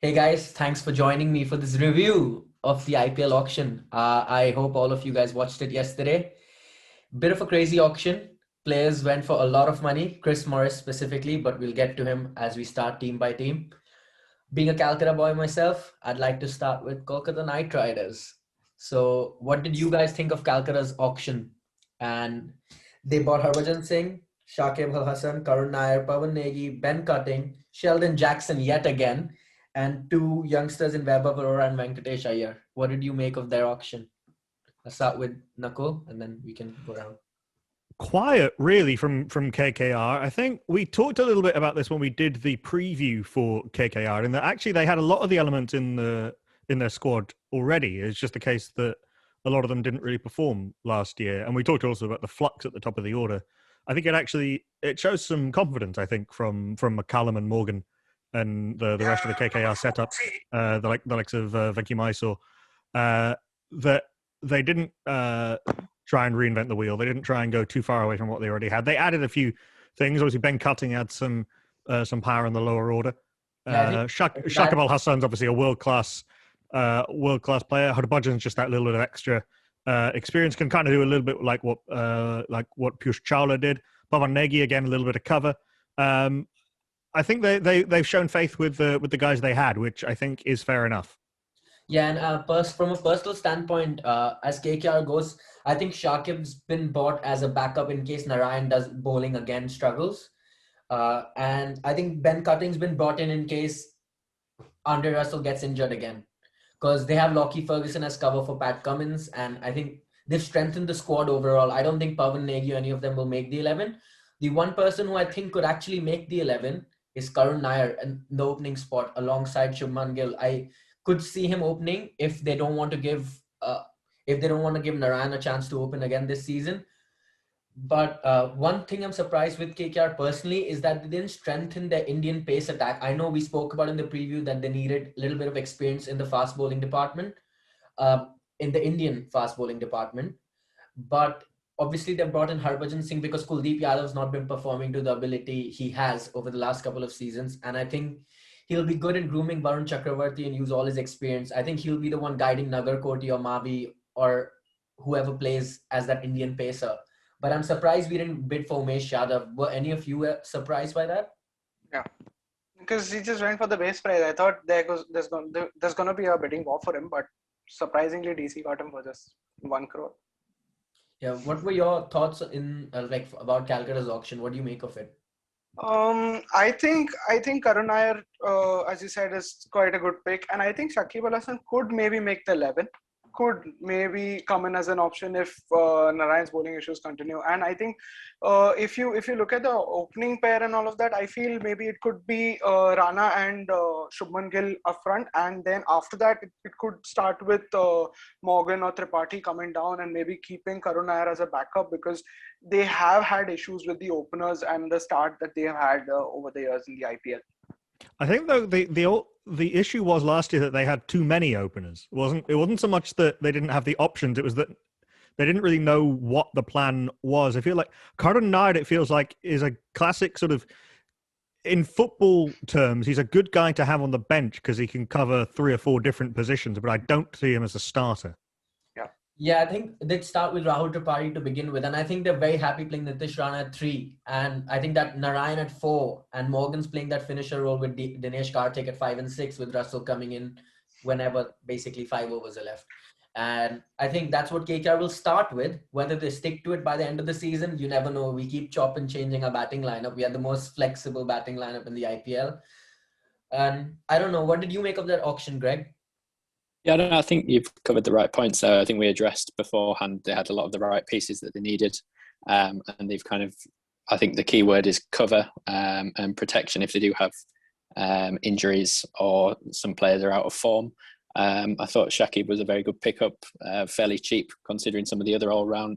Hey guys, thanks for joining me for this review of the IPL auction. I hope all of you guys watched it yesterday. Bit of a crazy auction. Players went for a lot of money, Chris Morris specifically, but we'll get to him as we start team by team. Being a Calcutta boy myself, I'd like to start with Kolkata Knight Riders. So, what did you guys think of Calcutta's auction? And they bought Harbhajan Singh, Shakib Al Hassan, Karan Nair, Pawan Negi, Ben Cutting, Sheldon Jackson yet again, and two youngsters in Vaibhav Arora and Venkatesh Iyer. What did you make of their auction? I'll start with Nakul and then we can go around. Quiet, really, from KKR. I think we talked a little bit about this when we did the preview for KKR, and that actually they had a lot of the elements in their squad already. It's just the case that a lot of them didn't really perform last year. And we talked also about the flux at the top of the order. I think it shows some confidence, I think, from McCallum and Morgan and the rest of the KKR setup, the likes of Venky Mysore, that they didn't try and reinvent the wheel. They didn't try and go too far away from what they already had. They added a few things. Obviously, Ben Cutting had some power in the lower order. Shakib Al Hassan's obviously a world class player. Harbhajan's just that little bit of extra experience. Can kind of do a little bit like what Piyush Chawla did. Pawan Negi again, a little bit of cover. I think they've shown faith with the guys they had, which I think is fair enough. Yeah, and from a personal standpoint, as KKR goes, I think Shakib's been bought as a backup in case Narayan does bowling again struggles. And I think Ben Cutting's been brought in case Andre Russell gets injured again. Because they have Lockie Ferguson as cover for Pat Cummins, and I think they've strengthened the squad overall. I don't think Pawan Negi or any of them will make the 11. The one person who I think could actually make the 11 is Karan Nair in the opening spot alongside Shubman Gill. I could see him opening if they don't want to give Narayan a chance to open again this season. But one thing I'm surprised with KKR personally is that they didn't strengthen their Indian pace attack. I know we spoke about in the preview that they needed a little bit of experience in the fast bowling department, in the Indian fast bowling department. But obviously they brought in Harbhajan Singh because Kuldeep Yadav's not been performing to the ability he has over the last couple of seasons. And I think he'll be good in grooming Varun Chakravarti and use all his experience. I think he'll be the one guiding Nagar Koti or Mavi or whoever plays as that Indian pacer. But I'm surprised we didn't bid for Umesh Yadav. Were any of you surprised by that? Yeah, because he just went for the base price. I thought there's going to be a bidding war for him, but surprisingly, DC got him for just 1 crore. Yeah, what were your thoughts about Calcutta's auction? What do you make of it? I think Karan Nair, as you said, is quite a good pick, and I think Shakib Al Hassan could maybe make the 11. Could maybe come in as an option if Narayan's bowling issues continue. And I think if you look at the opening pair and all of that, I feel maybe it could be Rana and Shubman Gill up front, and then after that it could start with Morgan or Tripathi coming down and maybe keeping Karan Nair as a backup, because they have had issues with the openers and the start that they have had over the years in the IPL. I think though the issue was last year that they had too many openers. It wasn't so much that they didn't have the options, it was that they didn't really know what the plan was. I feel like Karan Nair, it feels like, is a classic sort of, in football terms, he's a good guy to have on the bench because he can cover 3 or 4 different positions, but I don't see him as a starter. Yeah, I think they'd start with Rahul Tripathi to begin with, and I think they're very happy playing Nitish Rana at 3, and I think that Narayan at 4, and Morgan's playing that finisher role with Dinesh Karthik at 5 and 6, with Russell coming in whenever basically 5 overs are left. And I think that's what KKR will start with. Whether they stick to it by the end of the season, you never know. We keep chopping, changing our batting lineup. We are the most flexible batting lineup in the IPL. And I don't know, what did you make of that auction, Greg? Yeah, no, I think you've covered the right points there. I think we addressed beforehand they had a lot of the right pieces that they needed. And they've kind of, I think the key word is cover and protection if they do have injuries or some players are out of form. I thought Shakib was a very good pickup, fairly cheap considering some of the other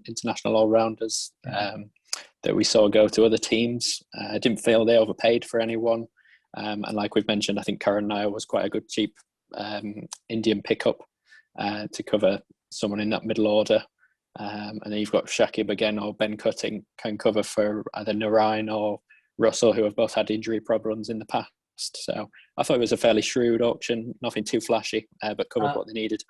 international all-rounders that we saw go to other teams. I didn't feel they overpaid for anyone. And like we've mentioned, I think Karan Nair was quite a good cheap Indian pickup to cover someone in that middle order. And then you've got Shakib again, or Ben Cutting can cover for either Narayan or Russell, who have both had injury problems in the past. So I thought it was a fairly shrewd auction, nothing too flashy, but covered what they needed.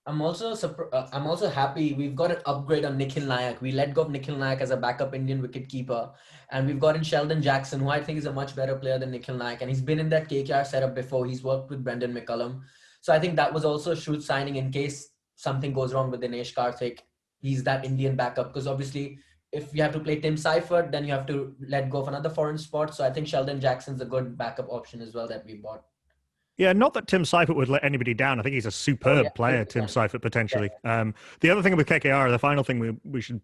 I'm also happy we've got an upgrade on Nikhil Nayak. We let go of Nikhil Nayak as a backup Indian wicketkeeper, and we've got in Sheldon Jackson, who I think is a much better player than Nikhil Nayak, and he's been in that KKR setup before. He's worked with Brendan McCullum, so I think that was also a shrewd signing in case something goes wrong with Dinesh Karthik. He's that Indian backup, because obviously if you have to play Tim Seifert, then you have to let go of another foreign spot. So I think Sheldon Jackson's a good backup option as well that we bought. Yeah, not that Tim Seifert would let anybody down. I think he's a superb player, 100%. Tim Seifert, potentially. Yeah. The other thing with KKR, the final thing we should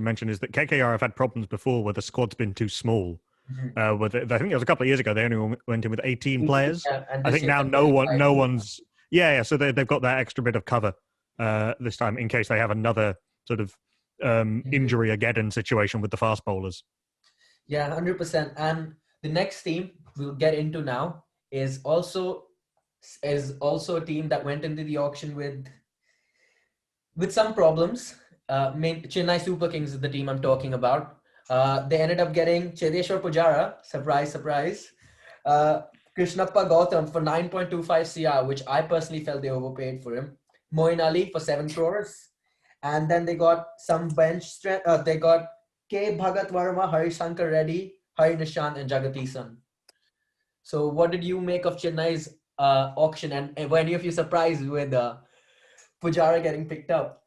mention is that KKR have had problems before where the squad's been too small. Mm-hmm. I think it was a couple of years ago they only went in with 18 players. Yeah, I think now no one's. Yeah. So they've got that extra bit of cover this time in case they have another sort of injury-ageddon situation with the fast bowlers. Yeah, 100%. And the next team we'll get into now is also a team that went into the auction with some problems. Chennai Super Kings is the team I'm talking about. They ended up getting Chedeshwar Pujara, surprise, Krishnappa Gautam for 9.25 CR, which I personally felt they overpaid for him. Moin Ali for 7 crores. And then they got some bench strength. They got K. Bhagat Varma, Hari Shankar Reddy, Hari Nishant, and Jagadisan. So what did you make of Chennai's auction, and were any of you surprised with Pujara getting picked up?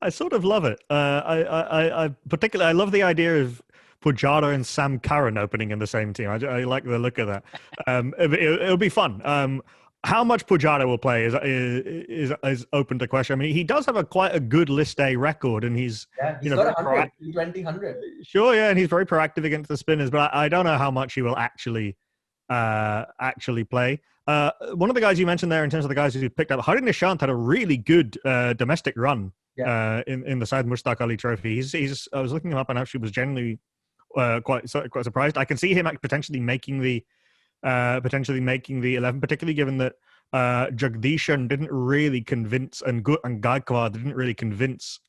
I sort of love it. I particularly love the idea of Pujara and Sam Curran opening in the same team. I like the look of that. It'll be fun. How much Pujara will play is open to question. I mean, he does have quite a good List A record, and he's got 100, 100. Sure, yeah, and he's very proactive against the spinners. But I don't know how much he will actually play. One of the guys you mentioned there, in terms of the guys who picked up, Hari Nishant had a really good domestic run in the Syed Mushtaq Ali Trophy. I was looking him up and actually was generally quite surprised. I can see him potentially making the 11, particularly given that Jagdishan didn't really convince and Gaikwad didn't really convince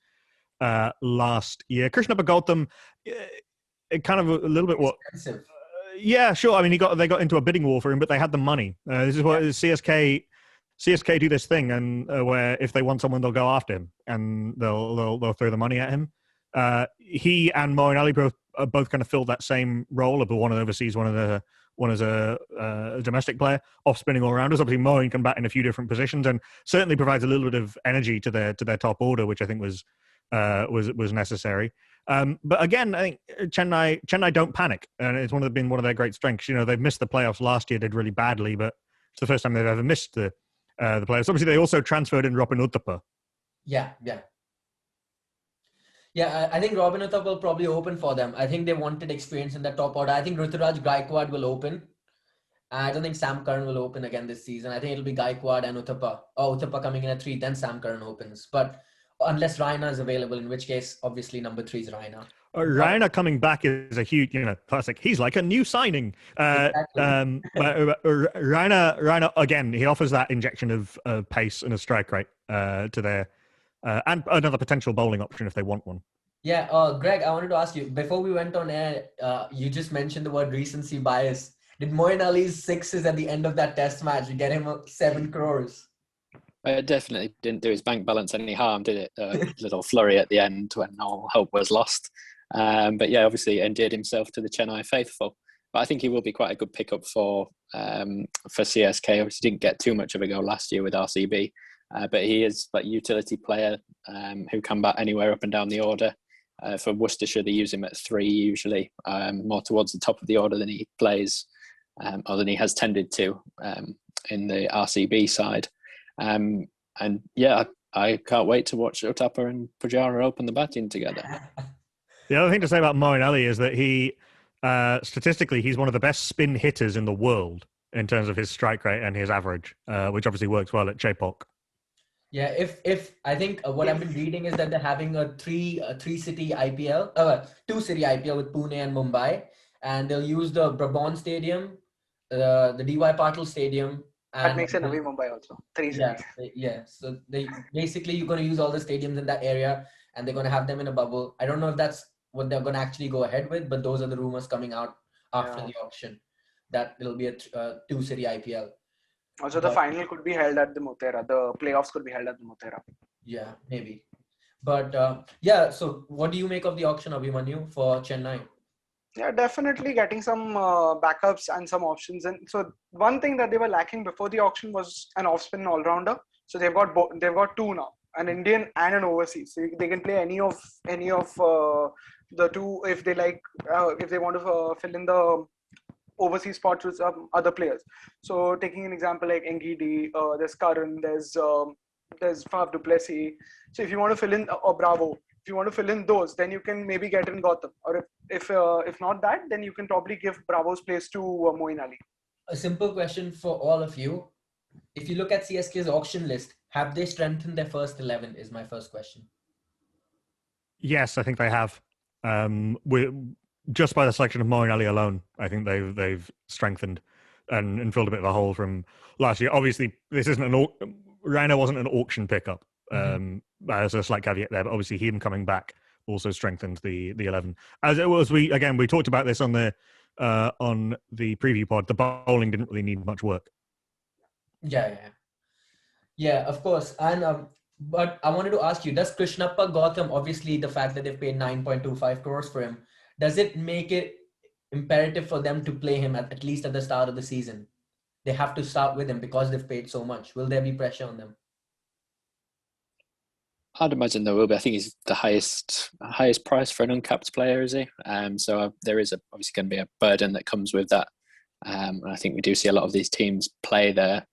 last year. Krishnappa Gautam, it kind of a little bit expensive. Yeah, sure. I mean, they got into a bidding war for him, but they had the money. This is what CSK do this thing, and where if they want someone, they'll go after him and they'll throw the money at him. He and Moin Ali both kind of filled that same role of one overseas, one as a domestic player, off spinning all rounders. Obviously, Moin can bat in a few different positions and certainly provides a little bit of energy to their top order, which I think was necessary. But again, I think Chennai don't panic, and it's been one of their great strengths. You know, they've missed the playoffs last year, did really badly, but it's the first time they've ever missed the playoffs. Obviously, they also transferred in Robin Uthappa. Yeah, I think Robin Uthappa will probably open for them. I think they wanted experience in the top order. I think Ruturaj Gaikwad will open. I don't think Sam Curran will open again this season. I think it'll be Gaikwad and Uthappa. Uthappa coming in at 3, then Sam Curran opens. But unless Raina is available, in which case, obviously, number 3 is Raina. Raina coming back is a huge, classic. He's like a new signing. Exactly. Raina, again, he offers that injection of pace and a strike rate to their... and another potential bowling option if they want one. Yeah, Greg, I wanted to ask you, before we went on air, you just mentioned the word recency bias. Did Moin Ali's 6s at the end of that test match get him 7 crores? It definitely didn't do his bank balance any harm, did it? A little flurry at the end when all hope was lost. But yeah, obviously endeared himself to the Chennai faithful. But I think he will be quite a good pickup for CSK. Obviously didn't get too much of a go last year with RCB. But he is that utility player who can bat anywhere up and down the order. For Worcestershire, they use him at 3 usually, more towards the top of the order than he plays, or than he has tended to in the RCB side. And yeah, I can't wait to watch Uthappa and Pujara open the batting together. The other thing to say about Moin Ali is that he, statistically, he's one of the best spin hitters in the world in terms of his strike rate and his average, which obviously works well at Chepauk. Yeah, if I think what I've been reading is that they're having a three-city IPL, 2-city IPL with Pune and Mumbai, and they'll use the Brabant Stadium, the DY Patil Stadium. And that makes it Navi Mumbai also. 3 cities. Yeah. So you're going to use all the stadiums in that area, and they're going to have them in a bubble. I don't know if that's what they're going to actually go ahead with, but those are the rumors coming out after the auction. that it'll be a two-city IPL. Also, the But- final could be held at the Motera. The playoffs could be held at the Motera. Yeah, maybe. But yeah, so what do you make of the auction, Abhimanyu, for Chennai? Yeah, definitely getting some backups and some options. And so one thing that they were lacking before the auction was an off-spin all-rounder. So they've got they've got two now, an Indian and an overseas. So they can play any of the two if they like. If they want to fill in the overseas spots with some other players. So taking an example like Ngidi, there's Karan, there's Faf du Plessis. So if you want to fill in Bravo, if you want to fill in those, then you can maybe get in Gautam. Or if not that, then you can probably give Bravo's place to Moeen Ali. A simple question for all of you. If you look at CSK's auction list, have they strengthened their first 11 is my first question. Yes, I think they have. Just by the selection of Moeen Ali alone, I think they've strengthened and filled a bit of a hole from last year. Obviously, this isn't Rhino wasn't an auction pickup. There's a slight caveat there, but obviously him coming back also strengthened the 11. As it was, we talked about this on the preview pod. The bowling didn't really need much work. Yeah, of course. And but I wanted to ask you, does Krishnappa Gautam, obviously the fact that they've paid 9.25 crores for him, does it make it imperative for them to play him at least at the start of the season? They have to start with him because they've paid so much. Will there be pressure on them? I'd imagine there will be. I think he's the highest price for an uncapped player, is he? So there is obviously going to be a burden that comes with that. And I think we do see a lot of these teams play their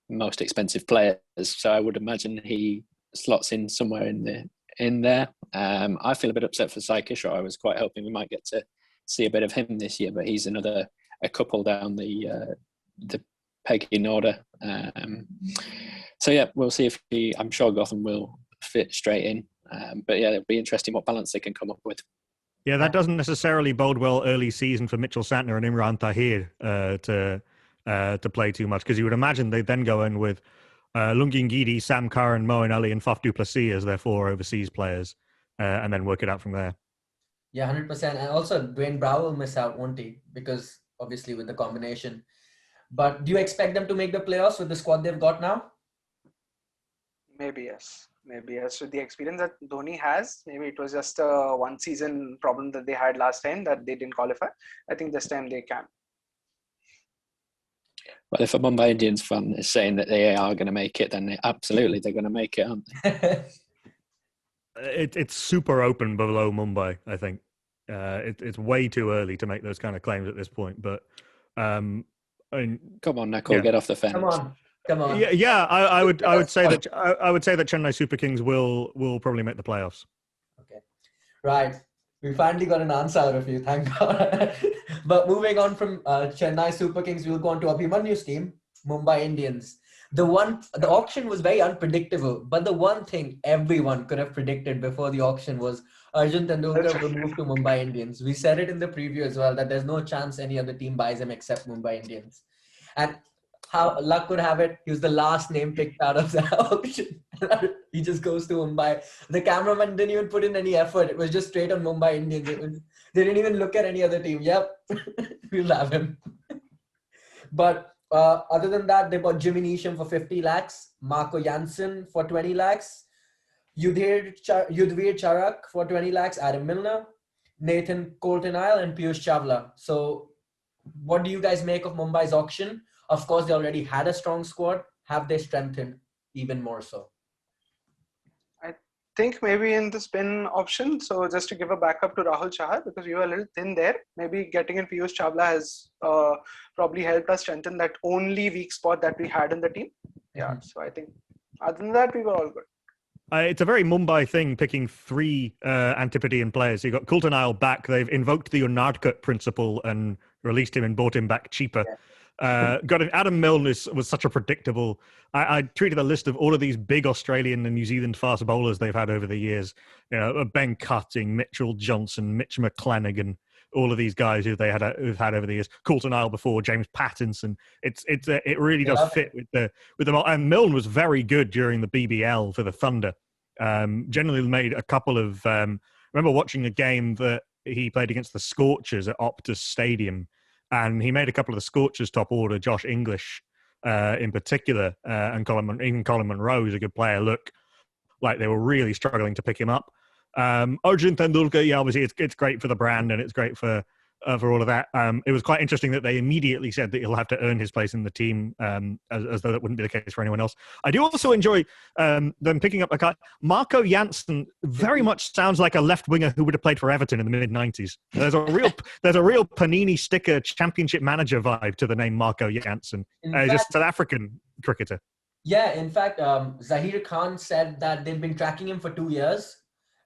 most expensive players. So I would imagine he slots in somewhere in there. I feel a bit upset for Sai Kishore. I was quite hoping we might get to see a bit of him this year, but he's a couple down the pegging order. So yeah, we'll see if I'm sure Gotham will fit straight in. But yeah, it'll be interesting what balance they can come up with. Yeah, that doesn't necessarily bode well early season for Mitchell Santner and Imran Tahir to play too much, because you would imagine they'd then go in with Lungi Ngidi, Sam Curran, Moeen Ali and Faf du Plessis as their four overseas players, and then work it out from there. Yeah, 100%. And also Dwayne Brower will miss out, won't he? Because obviously with the combination. But do you expect them to make the playoffs with the squad they've got now? Maybe yes. With the experience that Dhoni has, maybe it was just a one season problem that they had last time that they didn't qualify. I think this time they can. Well, if a Mumbai Indians fan is saying that they are going to make it, then they're going to make it, aren't they? It's super open below Mumbai, I think. It's way too early to make those kind of claims at this point. But I mean, come on, Nakul, get off the fence. Come on. Yeah. I would say that Chennai Super Kings will probably make the playoffs. Okay, right. We finally got an answer out of you, thank God. But moving on from Chennai Super Kings, we'll go on to Abhimanyu's team, Mumbai Indians. The auction was very unpredictable, but the one thing everyone could have predicted before the auction was Arjun Tendulkar will move to Mumbai Indians. We said it in the preview as well that there's no chance any other team buys him except Mumbai Indians. And how luck would have it, he was the last name picked out of the auction. He just goes to Mumbai. The cameraman didn't even put in any effort. It was just straight on Mumbai Indians. They didn't even look at any other team. Yep, we'll have him. But other than that, they bought Jimmy Neesham for 50 lakhs, Marco Janssen for 20 lakhs, Yudhvir Charak for 20 lakhs, Adam Milner, Nathan Coulton-Isle, and Piyush Chawla. So what do you guys make of Mumbai's auction? Of course, they already had a strong squad. Have they strengthened even more so? I think maybe in the spin option, so just to give a backup to Rahul Chahar, because we were a little thin there, maybe getting in Piyush Chawla has probably helped us strengthen that only weak spot that we had in the team. Yeah, so I think other than that, we were all good. It's a very Mumbai thing, picking three Antipodean players. You got Coulton-Isle back. They've invoked the Unadkat principle and released him and bought him back cheaper. Yeah. Adam Milne was such a predictable. I treated a list of all of these big Australian and New Zealand fast bowlers they've had over the years. You know, Ben Cutting, Mitchell Johnson, Mitch McClenaghan, all of these guys who've had over the years. Coulton-Isle before, James Pattinson. It really does fit with them all. And Milne was very good during the BBL for the Thunder. Generally made a couple of. Remember watching a game that he played against the Scorchers at Optus Stadium. And he made a couple of the Scorchers top order, Josh English in particular, and even Colin Monroe, who's a good player, look like they were really struggling to pick him up. Arjun Tendulkar, yeah, obviously it's great for the brand and it's great for all of that. It was quite interesting that they immediately said that he'll have to earn his place in the team, as though that wouldn't be the case for anyone else. I do also enjoy them picking up a guy. Marco Janssen very much sounds like a left winger who would have played for Everton in the mid-90s. There's a real Panini sticker championship manager vibe to the name Marco Janssen. He's a South African cricketer. Yeah, in fact, Zahir Khan said that they've been tracking him for 2 years.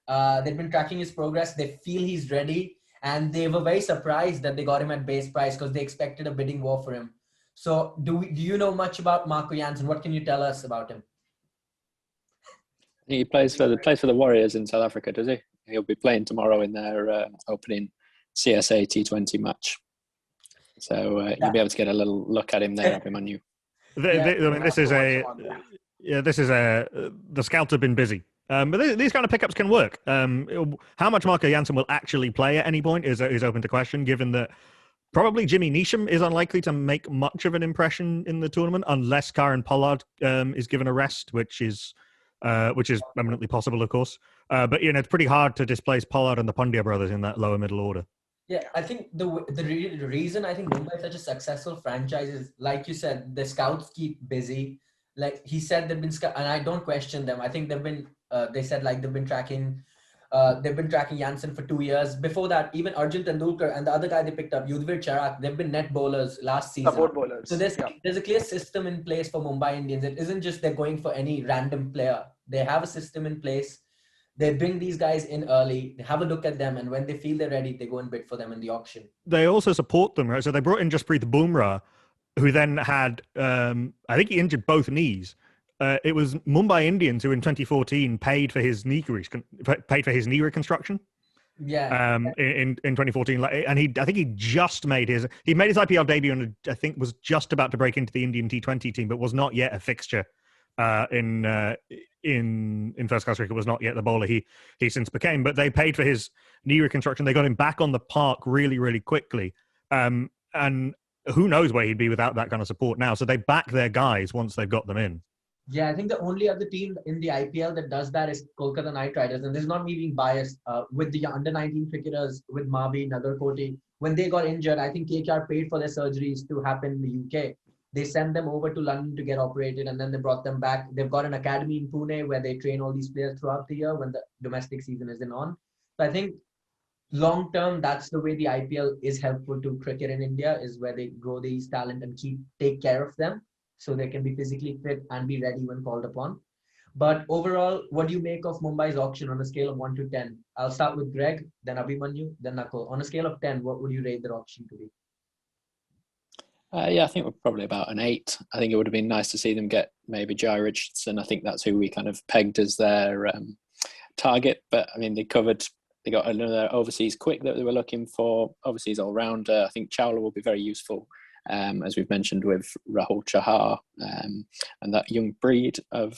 They've been tracking his progress. They feel he's ready. And they were very surprised that they got him at base price because they expected a bidding war for him. So do you know much about Marco Janssen? What can you tell us about him? He plays for the Warriors in South Africa, does he? He'll be playing tomorrow in their opening CSA T20 match. So you'll be able to get a little look at him there, Abhimanyu. The scouts have been busy. But these kind of pickups can work. How much Marco Janssen will actually play at any point is open to question, given that probably Jimmy Neesham is unlikely to make much of an impression in the tournament unless Karen Pollard is given a rest, which is eminently possible, of course. But it's pretty hard to displace Pollard and the Pandya brothers in that lower middle order. Yeah, I think the reason I think Mumbai is such a successful franchise is, like you said, the scouts keep busy. Like he said, they've been and I don't question them. I think they've been. They said like they've been tracking Janssen for 2 years. Before that, even Arjun Tendulkar and the other guy they picked up, Yudhvir Charak, they've been net bowlers last season. Support bowlers. So there's a clear system in place for Mumbai Indians. It isn't just they're going for any random player. They have a system in place. They bring these guys in early. They have a look at them, and when they feel they're ready, they go and bid for them in the auction. They also support them, right? So they brought in Jasprit Bumrah, who then had, I think he injured both knees. It was Mumbai Indians who in 2014 paid for his knee reconstruction. Yeah. In 2014, and I think he made his IPL debut and I think was just about to break into the Indian T20 team, but was not yet a fixture in first class cricket. Was not yet the bowler he since became. But they paid for his knee reconstruction. They got him back on the park really, really quickly. And who knows where he'd be without that kind of support now. So they back their guys once they've got them in. Yeah, I think the only other team in the IPL that does that is Kolkata Knight Riders. And this is not me being biased. With the under-19 cricketers, with Mavi, Nagarkoti, when they got injured, I think KKR paid for their surgeries to happen in the UK. They sent them over to London to get operated, and then they brought them back. They've got an academy in Pune where they train all these players throughout the year when the domestic season isn't on. So I think long term, that's the way the IPL is helpful to cricket in India, is where they grow these talent and take care of them so they can be physically fit and be ready when called upon. But overall, what do you make of Mumbai's auction on a scale of 1 to 10? I'll start with Greg, then Abhimanyu, then Nakul. On a scale of 10, what would you rate their auction to be? I think we're probably about an 8. I think it would have been nice to see them get maybe Jai Richardson. I think that's who we kind of pegged as their target. But I mean, they got another overseas quick that they were looking for. Overseas all-rounder. I think Chawla will be very useful. As we've mentioned with Rahul Chahar and that young breed of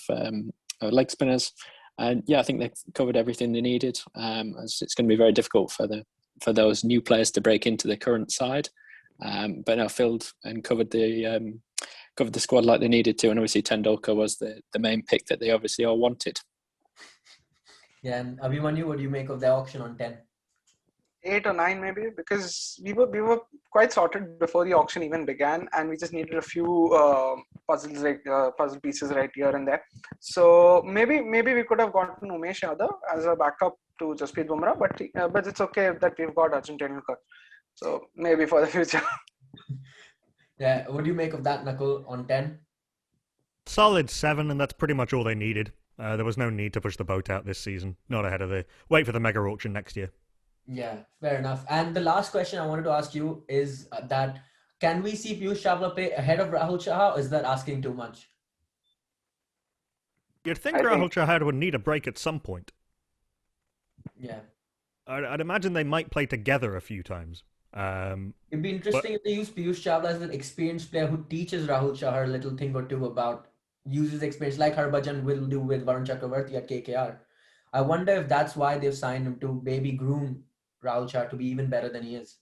leg spinners. And yeah, I think they've covered everything they needed. As it's going to be very difficult for those new players to break into the current side. But now filled and covered the squad like they needed to. And obviously Tendulkar was the main pick that they obviously all wanted. Yeah, and Abhimanyu, what do you make of the auction on 10? 8 or 9 maybe, because we were quite sorted before the auction even began, and we just needed a few puzzle pieces right here and there. So maybe we could have gotten Umesh Yadav as a backup to Jasprit Bumrah, but it's okay that we've got Arjun Tendulkar. So maybe for the future. Yeah, what do you make of that, Nakul, on 10? Solid 7, and that's pretty much all they needed. There was no need to push the boat out this season. Not ahead of wait for the mega auction next year. Yeah, fair enough. And the last question I wanted to ask you is that can we see Piyush Chawla play ahead of Rahul Chahar, or is that asking too much? You'd think Rahul Chahar would need a break at some point. Yeah. I'd imagine they might play together a few times. It'd be interesting if they use Piyush Chawla as an experienced player who teaches Rahul Chahar a little thing or two about uses experience, like Harbhajan will do with Varun Chakravarti at KKR. I wonder if that's why they've signed him to maybe groom Rahul Chahar to be even better than he is.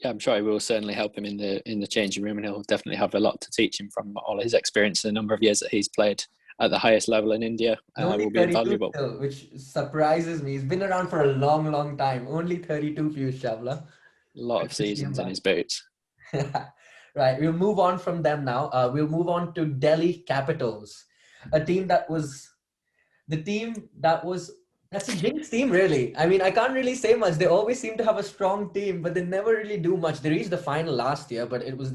Yeah, I'm sure it will certainly help him in the changing room, and he'll definitely have a lot to teach him from all his experience in the number of years that he's played at the highest level in India. He's only Will be 32 invaluable. still, which surprises me. He's been around for a long, long time. Only 32, Piyush Chawla. A lot of seasons in his boots. Right, we'll move on from them now. We'll move on to Delhi Capitals, a team that was that's a jinx team, really. I mean, I can't really say much. They always seem to have a strong team, but they never really do much. They reached the final last year, but it was.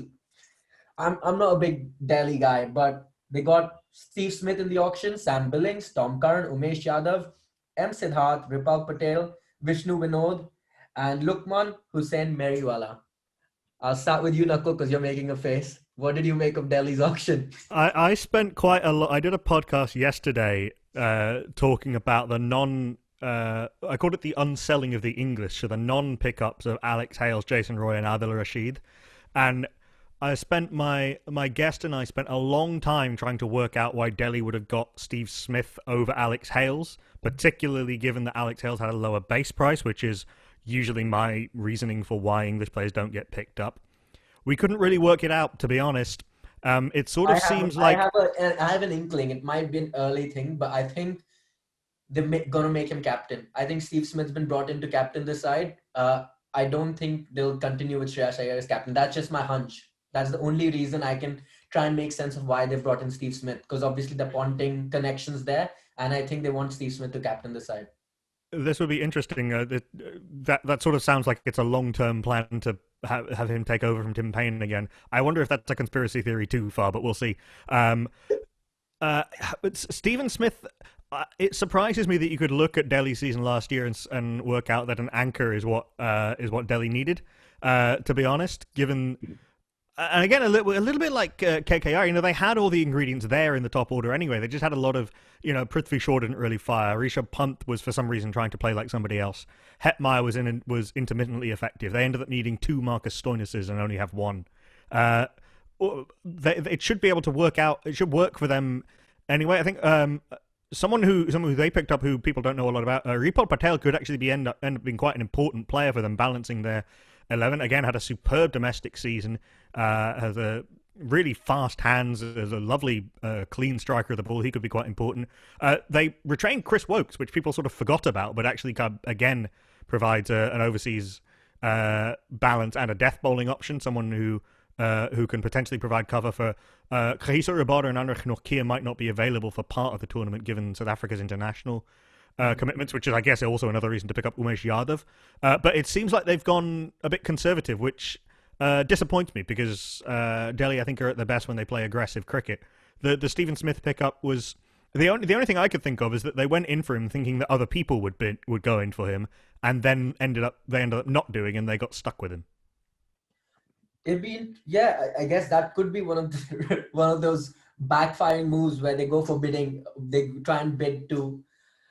I'm not a big Delhi guy, but they got Steve Smith in the auction, Sam Billings, Tom Curran, Umesh Yadav, M. Siddharth, Ripal Patel, Vishnu Vinod, and Lukman Hussain Meriwala. I'll start with you, Nakul, because you're making a face. What did you make of Delhi's auction? I spent quite a lot. I did a podcast yesterday talking about the I called it the unselling of the English, so the non-pickups of Alex Hales, Jason Roy, and Adil Rashid. And I spent my guest and I spent a long time trying to work out why Delhi would have got Steve Smith over Alex Hales, particularly given that Alex Hales had a lower base price, which is usually my reasoning for why English players don't get picked up. We couldn't really work it out, to be honest. It sort of seems like... I have an inkling. It might be an early thing, but I think they're going to make him captain. I think Steve Smith's been brought in to captain this side. I don't think they'll continue with Shreyas Iyer as captain. That's just my hunch. That's the only reason I can try and make sense of why they brought in Steve Smith, because obviously the Ponting connection's there, and I think they want Steve Smith to captain the side. This would be interesting. That sort of sounds like it's a long-term plan to have him take over from Tim Payne again. I wonder if that's a conspiracy theory too far, but we'll see. But Stephen Smith, it surprises me that you could look at Delhi's season last year and work out that an anchor is what Delhi needed. To be honest, given. And again, a little bit like KKR, they had all the ingredients there in the top order anyway. They just had a lot of, Prithvi Shaw didn't really fire. Rishabh Pant was for some reason trying to play like somebody else. Hetmeyer was intermittently effective. They ended up needing 2 Marcus Stoinis's and only have 1. It should be able to work out. It should work for them anyway. I think someone who they picked up who people don't know a lot about, Ripal Patel could actually end up being quite an important player for them, balancing their 11. Again, had a superb domestic season, has a really fast hands, is a lovely clean striker of the ball. He could be quite important. They retained Chris Wokes, which people sort of forgot about, but actually again provides an overseas balance and a death bowling option, someone who can potentially provide cover for Kahisa Rabada and Anrich Norkia might not be available for part of the tournament given South Africa's international commitments, which is, I guess, also another reason to pick up Umesh Yadav. But it seems like they've gone a bit conservative, which disappoints me because Delhi, I think, are at their best when they play aggressive cricket. The Stephen Smith pickup was the only thing I could think of is that they went in for him thinking that other people would go in for him, and then they ended up not doing, and they got stuck with him. I guess that could be one of those backfiring moves where they go for bidding. They try and bid to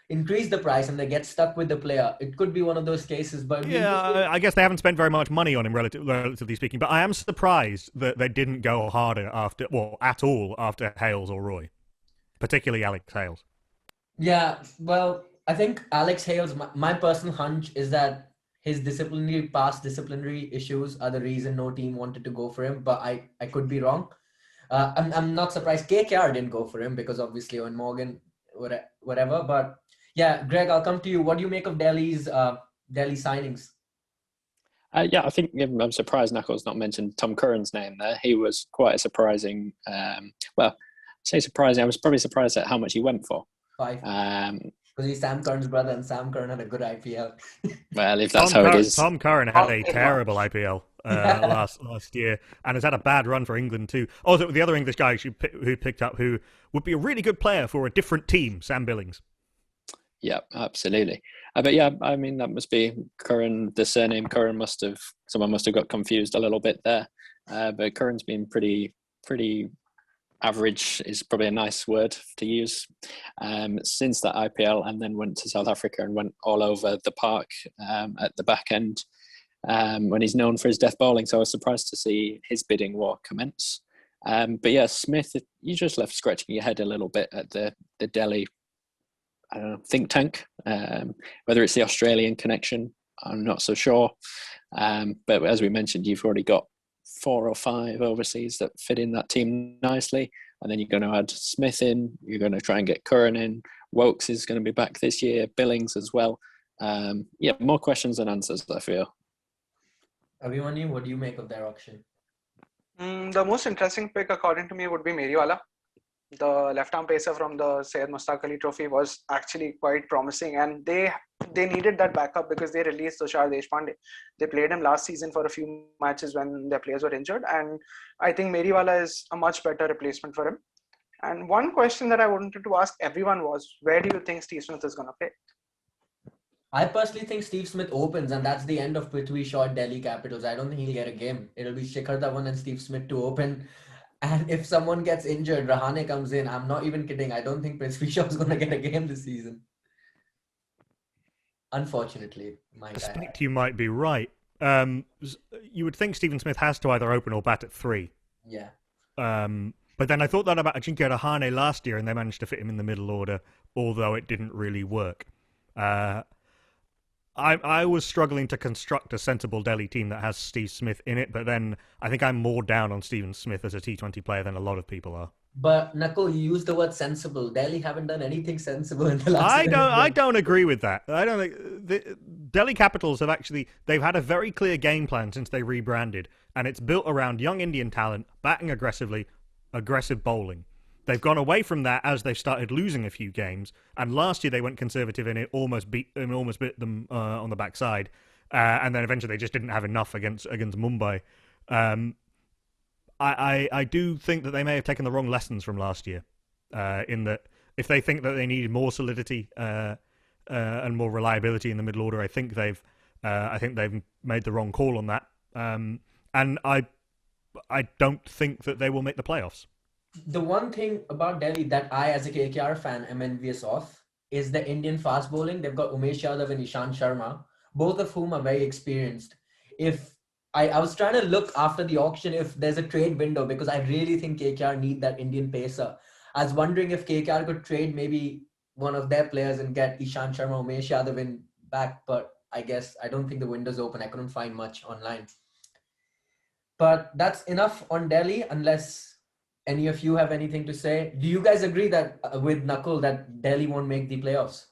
increase the price and they get stuck with the player. It could be one of those cases, but I guess they haven't spent very much money on him, relatively speaking. But I am surprised that they didn't go harder at all after Hales or Roy, particularly Alex Hales. Yeah, well, I think Alex Hales. My personal hunch is that his past disciplinary issues are the reason no team wanted to go for him. But I could be wrong. I'm not surprised KKR didn't go for him because obviously Owen Morgan, whatever. But yeah, Greg, I'll come to you. What do you make of Delhi's signings? I think I'm surprised Nakul's not mentioned Tom Curran's name there. He was quite a surprising. Say surprising. I was probably surprised at how much he went for. 5. Because he's Sam Curran's brother, and Sam Curran had a good IPL. Well, if that's how it is. Tom Curran had a terrible IPL last year, and has had a bad run for England too. Also, the other English guy who picked up, who would be a really good player for a different team, Sam Billings. Yeah, absolutely. But yeah, I mean, that must be Curran. The surname Curran someone must have got confused a little bit there. But Curran's been pretty average is probably a nice word to use since that IPL, and then went to South Africa and went all over the park at the back end when he's known for his death bowling. So I was surprised to see his bidding war commence. But yeah, Smith, you just left scratching your head a little bit at the Delhi think tank, whether it's the Australian connection, I'm not so sure. But as we mentioned, you've already got 4 or 5 overseas that fit in that team nicely. And then you're going to add Smith in. You're going to try and get Curran in. Wokes is going to be back this year. Billings as well. More questions than answers, I feel. Abhimanyu, what do you make of their auction? The most interesting pick, according to me, would be Meriwala. The left-arm pacer from the Syed Mushtaq Ali Trophy was actually quite promising, and they needed that backup because they released Tushar Deshpande. They played him last season for a few matches when their players were injured, and I think Meriwala is a much better replacement for him. And one question that I wanted to ask everyone was, where do you think Steve Smith is going to play? I personally think Steve Smith opens, and that's the end of Prithvi Shaw Delhi Capitals. I don't think he'll get a game. It'll be Shikhar Dhawan and Steve Smith to open. And if someone gets injured, Rahane comes in. I'm not even kidding. I don't think Prithvi Shaw is going to get a game this season. Unfortunately, I suspect you might be right. You would think Stephen Smith has to either open or bat at 3. Yeah. But then I thought that about Ajinkya Rahane last year, and they managed to fit him in the middle order, although it didn't really work. I was struggling to construct a sensible Delhi team that has Steve Smith in it, but then I think I'm more down on Stephen Smith as a T20 player than a lot of people are. But Nakul, you used the word sensible. Delhi haven't done anything sensible in the last. I don't agree with that. I don't think the Delhi Capitals they've had a very clear game plan since they rebranded, and it's built around young Indian talent, batting aggressively, aggressive bowling. They've gone away from that as they've started losing a few games, and last year they went conservative and it almost bit them on the backside, and then eventually they just didn't have enough against Mumbai. I do think that they may have taken the wrong lessons from last year, in that if they think that they needed more solidity and more reliability in the middle order, I think they've made the wrong call on that, and I don't think that they will make the playoffs. The one thing about Delhi that I, as a KKR fan, am envious of is the Indian fast bowling. They've got Umesh Yadav and Ishant Sharma, both of whom are very experienced. If I was trying to look after the auction if there's a trade window, because I really think KKR need that Indian pacer. I was wondering if KKR could trade maybe one of their players and get Ishant Sharma, Umesh Yadav in back, but I guess I don't think the window's open. I couldn't find much online. But that's enough on Delhi, unless any of you have anything to say. Do you guys agree that with Nakul that Delhi won't make the playoffs?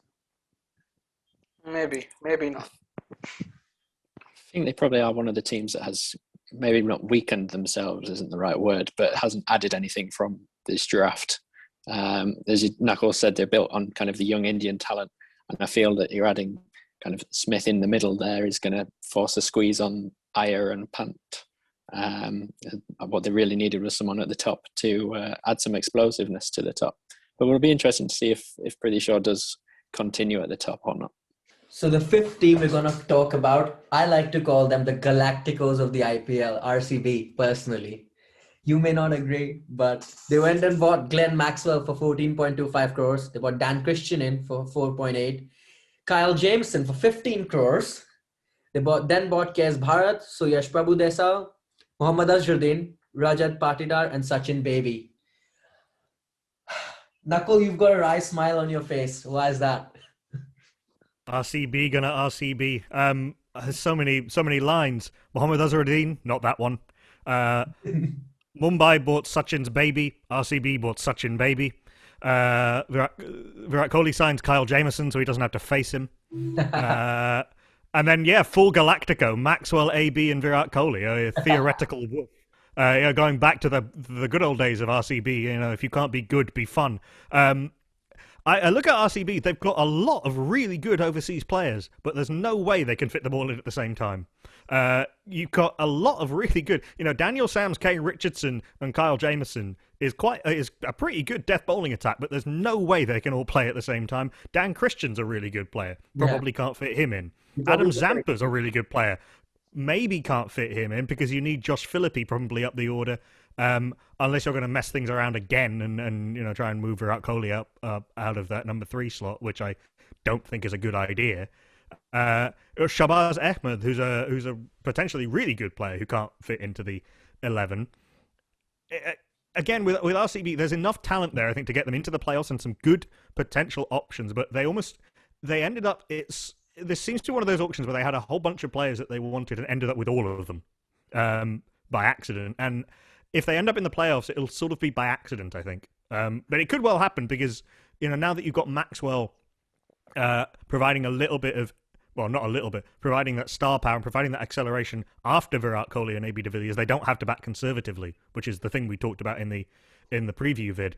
Maybe not. I think they probably are one of the teams that has maybe not weakened themselves, isn't the right word, but hasn't added anything from this draft. As Nakul said, they're built on kind of the young Indian talent, and I feel that you're adding kind of Smith in the middle there is going to force a squeeze on Iyer and Pant. What they really needed was someone at the top to add some explosiveness to the top. But it'll be interesting to see if Prithvi Shaw does continue at the top or not. So the fifth team we're going to talk about, I like to call them the Galacticos of the IPL, RCB, personally. You may not agree, but they went and bought Glenn Maxwell for 14.25 crores. They bought Dan Christian in for 4.8. Kyle Jameson for 15 crores. They then bought KS Bharat, Suyash Prabhu Desai, Mohammad Azharuddin, Rajat Patidar, and Sachin Baby. Nakul, you've got a wry smile on your face. Why is that? RCB gonna RCB. So many lines. Mohammad Azharuddin, not that one. Mumbai bought Sachin's baby. RCB bought Sachin baby. Virat Kohli signs Kyle Jameson so he doesn't have to face him. And then, full Galactico, Maxwell, AB, and Virat Kohli, a theoretical wolf. Going back to the good old days of RCB, if you can't be good, be fun. I look at RCB, they've got a lot of really good overseas players, but there's no way they can fit them all in at the same time. You've got a lot of really good, Daniel Sams, Kane Richardson, and Kyle Jameson is a pretty good death bowling attack, but there's no way they can all play at the same time. Dan Christian's a really good player. Probably can't fit him in. Adam Zampa's a really good player. Maybe can't fit him in because you need Josh Phillippe probably up the order, unless you're going to mess things around again and try and move Virat Kohli up out of that number 3 slot, which I don't think is a good idea. Shabazz Ahmed, who's a potentially really good player who can't fit into the 11. Again, with RCB, there's enough talent there, I think, to get them into the playoffs and some good potential options. But they ended up. this seems to be one of those auctions where they had a whole bunch of players that they wanted and ended up with all of them by accident. And if they end up in the playoffs, it'll sort of be by accident, I think. But it could well happen because, now that you've got Maxwell providing a little bit of, well, not a little bit, providing that star power and providing that acceleration after Virat Kohli and AB de Villiers, they don't have to bat conservatively, which is the thing we talked about in the preview vid.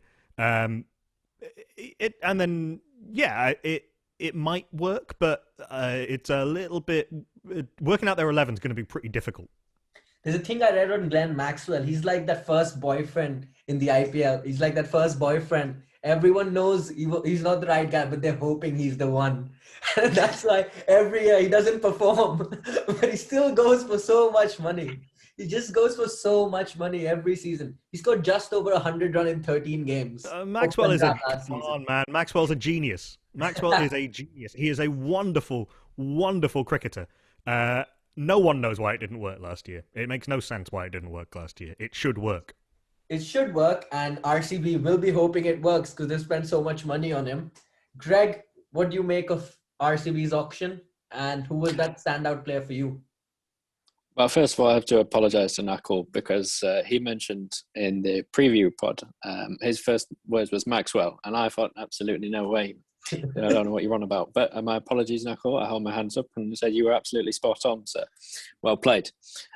It might work, but it's a little bit working out their 11 is going to be pretty difficult. There's a thing I read on Glenn Maxwell. He's like that first boyfriend in the IPL. He's like that first boyfriend. Everyone knows he's not the right guy, but they're hoping he's the one. And that's why every year he doesn't perform, but he still goes for so much money. He just goes for so much money every season. He scored just over 100 runs in 13 games. Maxwell is Maxwell's a genius. Maxwell is a genius. He is a wonderful, wonderful cricketer. No one knows why it didn't work last year. It makes no sense why it didn't work last year. It should work. It should work, and RCB will be hoping it works because they spent so much money on him. Greg, what do you make of RCB's auction, and who was that standout player for you? Well, first of all, I have to apologise to Nakul because he mentioned in the preview pod, his first words was Maxwell, and I thought, absolutely no way. I don't know what you're on about. But my apologies, Nakul. I held my hands up and said you were absolutely spot on, sir. Well played.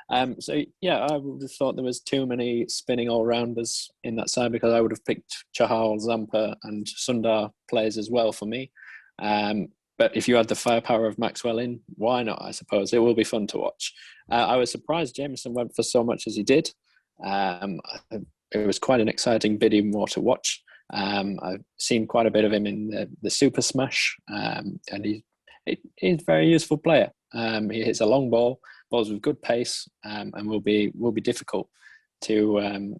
I would have thought there was too many spinning all-rounders in that side because I would have picked Chahal, Zampa and Sundar players as well for me. But if you had the firepower of Maxwell in, why not, I suppose? It will be fun to watch. I was surprised Jameson went for so much as he did. It was quite an exciting bid even more to watch. I've seen quite a bit of him in the Super Smash, and he's a very useful player. He hits a long balls with good pace, and will be difficult to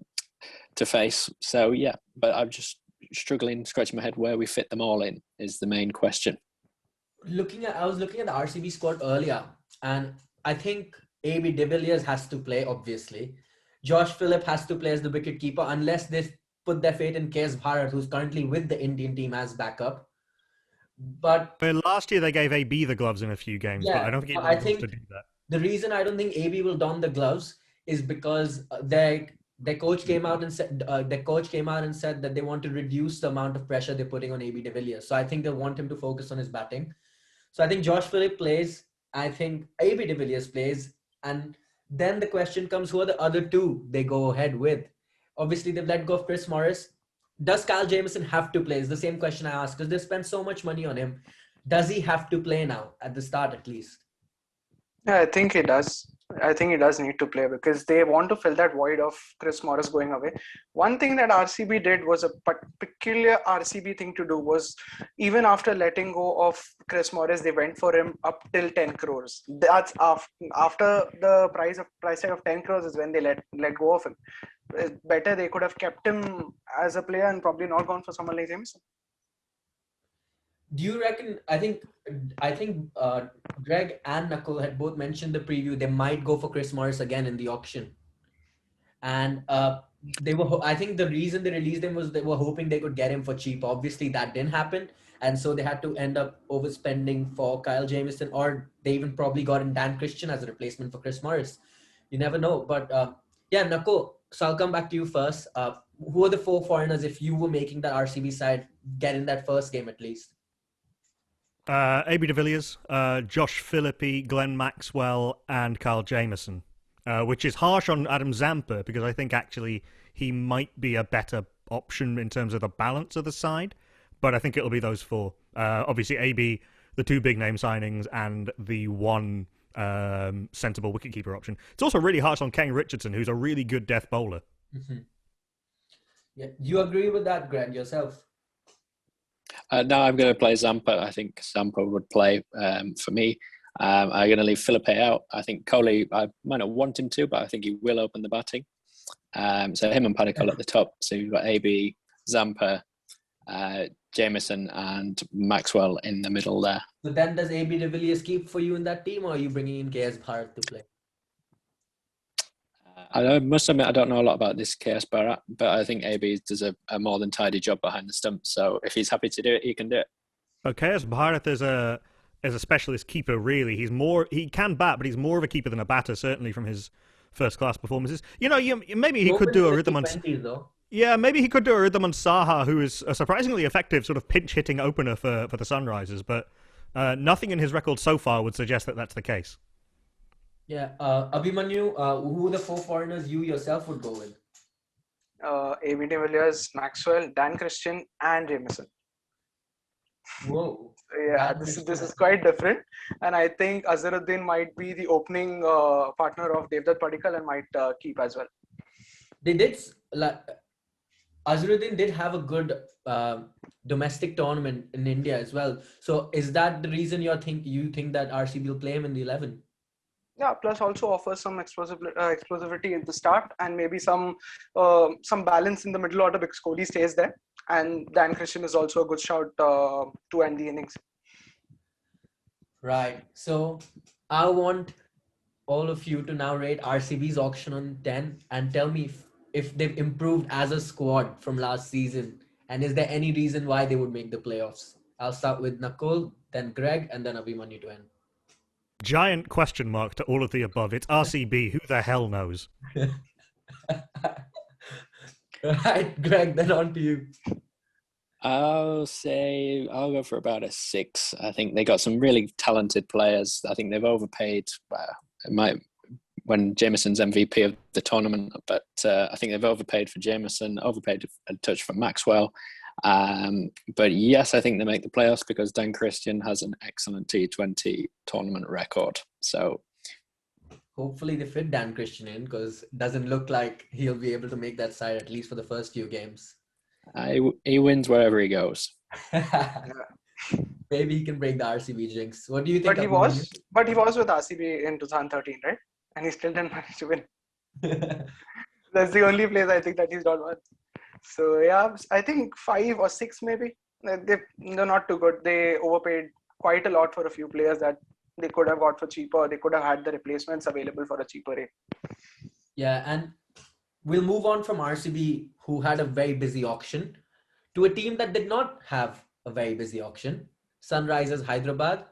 face. So yeah, but I'm just struggling, scratching my head where we fit them all in is the main question. I was looking at the RCB squad earlier, and I think AB de Villiers has to play, obviously. Josh Phillip has to play as the wicketkeeper unless they put their faith in KS Bharat, who's currently with the Indian team as backup. But last year they gave AB the gloves in a few games, but I don't think he wants to do that. The reason I don't think AB will don the gloves is because their coach came out and said that they want to reduce the amount of pressure they're putting on AB de Villiers. So I think they want him to focus on his batting. So I think Josh Phillip plays. I think AB de Villiers plays, and then the question comes: who are the other two they go ahead with? Obviously, they've let go of Chris Morris. Does Kyle Jamieson have to play? It's the same question I asked because they spent so much money on him. Does he have to play now at the start at least? Yeah, I think he does. I think he does need to play because they want to fill that void of Chris Morris going away. One thing that RCB did was a peculiar RCB thing to do was even after letting go of Chris Morris, they went for him up till 10 crores. That's after the price tag of 10 crores is when they let go of him. Better they could have kept him as a player and probably not gone for someone like Jameson. Do you reckon? I think Greg and Nakul had both mentioned the preview. They might go for Chris Morris again in the auction, and they were. I think the reason they released him was they were hoping they could get him for cheap. Obviously, that didn't happen, and so they had to end up overspending for Kyle Jamieson, or they even probably got in Dan Christian as a replacement for Chris Morris. You never know, but yeah, Nakul. So I'll come back to you first. Who are the four foreigners if you were making that RCB side get in that first game at least? AB de Villiers, Josh Phillippe, Glenn Maxwell, and Kyle Jamieson, which is harsh on Adam Zampa because I think actually he might be a better option in terms of the balance of the side, but I think it'll be those four. Obviously, AB, the two big name signings, and the one sensible wicketkeeper option. It's also really harsh on Kane Richardson, who's a really good death bowler. Mm-hmm. Yeah, do you agree with that, Greg, yourself? No, I'm going to play Zampa. I think Zampa would play for me. I'm going to leave Philippe out. I think Kohli, I might not want him to, but I think he will open the batting. So him and Padikkal at the top. So you've got AB, Zampa, Jameson and Maxwell in the middle there. So then does AB de Villiers keep for you in that team, or are you bringing in KS Bharat to play? I must admit I don't know a lot about this KS Bharat, but I think AB does a more than tidy job behind the stumps. So if he's happy to do it, he can do it. KS Bharat is as a specialist keeper. Really, he can bat, but he's more of a keeper than a batter. Certainly from his first class performances. Maybe he could do a rhythm on. Yeah, maybe he could do a rhythm on Saha, who is a surprisingly effective sort of pinch hitting opener for the Sunrisers, but nothing in his record so far would suggest that that's the case. Yeah, Abhimanyu, who are the 4 foreigners you yourself would go with? A.B. de Villiers, Maxwell, Dan Christian, and Jameson. Whoa. Yeah, this is quite different, and I think Azharuddin might be the opening partner of Devdutt Padikkal and might keep as well. Azharuddin did have a good domestic tournament in India as well. So is that the reason you think that RCB will play him in the 11? Yeah, plus also offers some explosivity at the start and maybe some balance in the middle order because Kohli stays there. And Dan Christian is also a good shout to end the innings. Right. So I want all of you to now rate RCB's auction on 10 and tell me if they've improved as a squad from last season. And is there any reason why they would make the playoffs? I'll start with Nakul, then Greg, and then Abhimanyu to end. Giant question mark to all of the above. It's RCB. Who the hell knows? Right, Greg, then on to you. I'll go for about a 6. I think they got some really talented players. I think they've overpaid. When Jameson's MVP of the tournament, but I think they've overpaid for Jameson, overpaid a touch for Maxwell. But yes, I think they make the playoffs because Dan Christian has an excellent T20 tournament record. So hopefully they fit Dan Christian in because it doesn't look like he'll be able to make that side at least for the first few games. He wins wherever he goes. Maybe he can break the RCB jinx. What do you think? But he was with RCB in 2013, right? And he still didn't manage to win. That's the only place I think that he's not won. So yeah, I think 5 or 6 maybe. They're not too good. They overpaid quite a lot for a few players that they could have got for cheaper. They could have had the replacements available for a cheaper rate. Yeah, and we'll move on from RCB, who had a very busy auction, to a team that did not have a very busy auction. Sunrisers Hyderabad.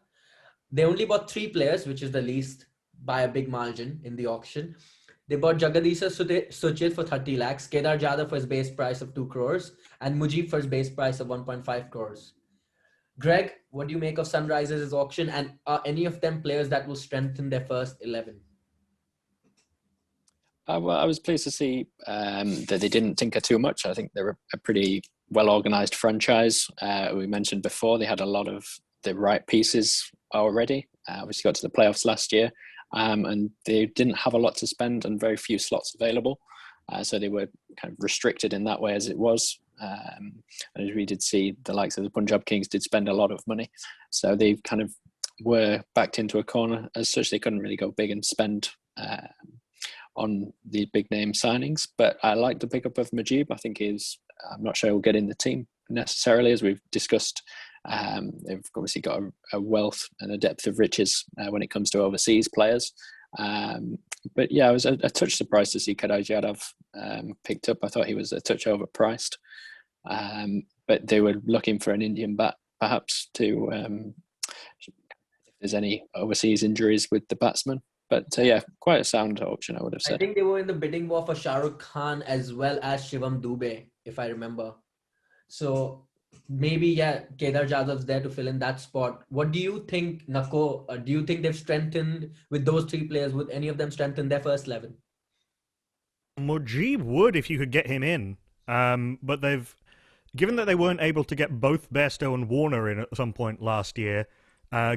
They only bought 3 players, which is the least by a big margin in the auction. They bought Jagadisha Suchit for 30 lakhs, Kedar Jadhav for his base price of 2 crores, and Mujib for his base price of 1.5 crores. Greg, what do you make of Sunrisers' auction, and are any of them players that will strengthen their first 11? Well, I was pleased to see that they didn't tinker too much. I think they're a pretty well-organised franchise. We mentioned before they had a lot of the right pieces already. Obviously got to the playoffs last year. And they didn't have a lot to spend and very few slots available. So they were kind of restricted in that way as it was. And as we did see, the likes of the Punjab Kings did spend a lot of money. So they kind of were backed into a corner. As such, they couldn't really go big and spend on the big name signings. But I like the pickup of Mujib. I think I'm not sure he'll get in the team necessarily, as we've discussed. They've obviously got a wealth and a depth of riches when it comes to overseas players. But yeah, I was a touch surprised to see Kedar Jadhav picked up. I thought he was a touch overpriced. But they were looking for an Indian bat, perhaps, to if there's any overseas injuries with the batsman. But yeah, quite a sound auction, I would have said. I think they were in the bidding war for Shah Rukh Khan as well as Shivam Dube, if I remember. So maybe, yeah, Kedar Jadhav's there to fill in that spot. What do you think, Nako? Do you think they've strengthened with those 3 players? Would any of them strengthen their first 11? Mujib would if you could get him in. But given that they weren't able to get both Bairstow and Warner in at some point last year,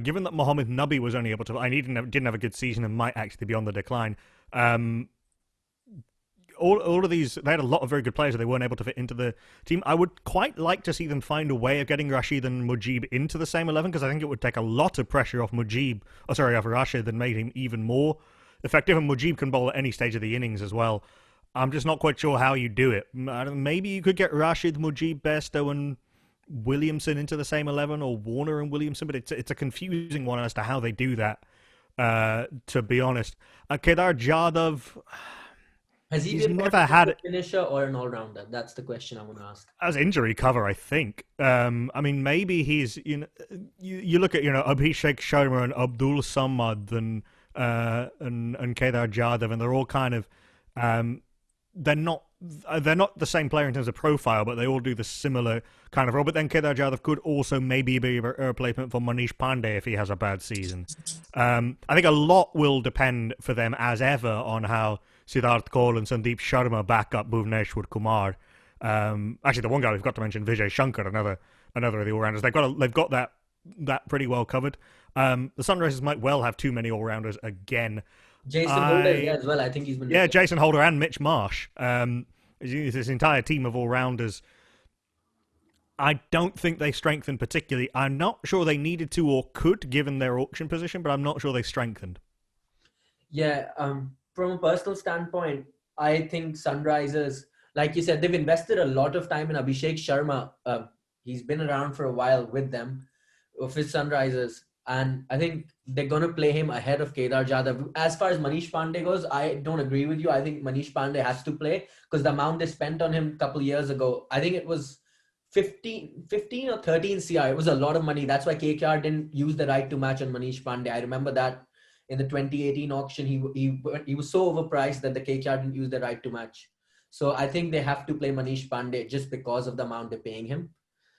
given that Mohammad Nabi was only able to, didn't have a good season and might actually be on the decline. All of these, they had a lot of very good players that they weren't able to fit into the team. I would quite like to see them find a way of getting Rashid and Mujib into the same 11, because I think it would take a lot of pressure off Rashid and make him even more effective. And Mujib can bowl at any stage of the innings as well. I'm just not quite sure how you do it. Maybe you could get Rashid, Mujib, Bairstow and Williamson into the same 11, or Warner and Williamson, but it's a confusing one as to how they do that, to be honest. Kedar Jadhav, Has he He's been more never of had a finisher or an all-rounder? That's the question I want to ask. as injury cover, I think. I mean, maybe he's you look at Abhishek Sharma and Abdul Samad and Kedar Jadhav, and they're all kind of they're not the same player in terms of profile, but they all do the similar kind of role. But then Kedar Jadhav could also maybe be a replacement for Manish Pandey if he has a bad season. I think a lot will depend for them as ever on how Siddharth Kaul and Sandeep Sharma back up Bhuvneshwar Kumar. Actually, the one guy we've got to mention, Vijay Shankar, another of the all-rounders. They've got that pretty well covered. The Sunrisers might well have too many all-rounders again. Jason Holder as well. I think he's been. Yeah, Jason Holder and Mitch Marsh. This entire team of all-rounders. I don't think they strengthened particularly. I'm not sure they needed to or could, given their auction position, but I'm not sure they strengthened. Yeah, from a personal standpoint, I think Sunrisers, like you said, they've invested a lot of time in Abhishek Sharma. He's been around for a while with them, with his Sunrisers. And I think they're going to play him ahead of Kedar Jadhav. As far as Manish Pandey goes, I don't agree with you. I think Manish Pandey has to play because the amount they spent on him a couple years ago, I think it was 15 or 13 CR. It was a lot of money. That's why KKR didn't use the right to match on Manish Pandey. I remember that in the 2018 auction, he was so overpriced that the KKR didn't use the right to match. So I think they have to play Manish Pandey just because of the amount they're paying him.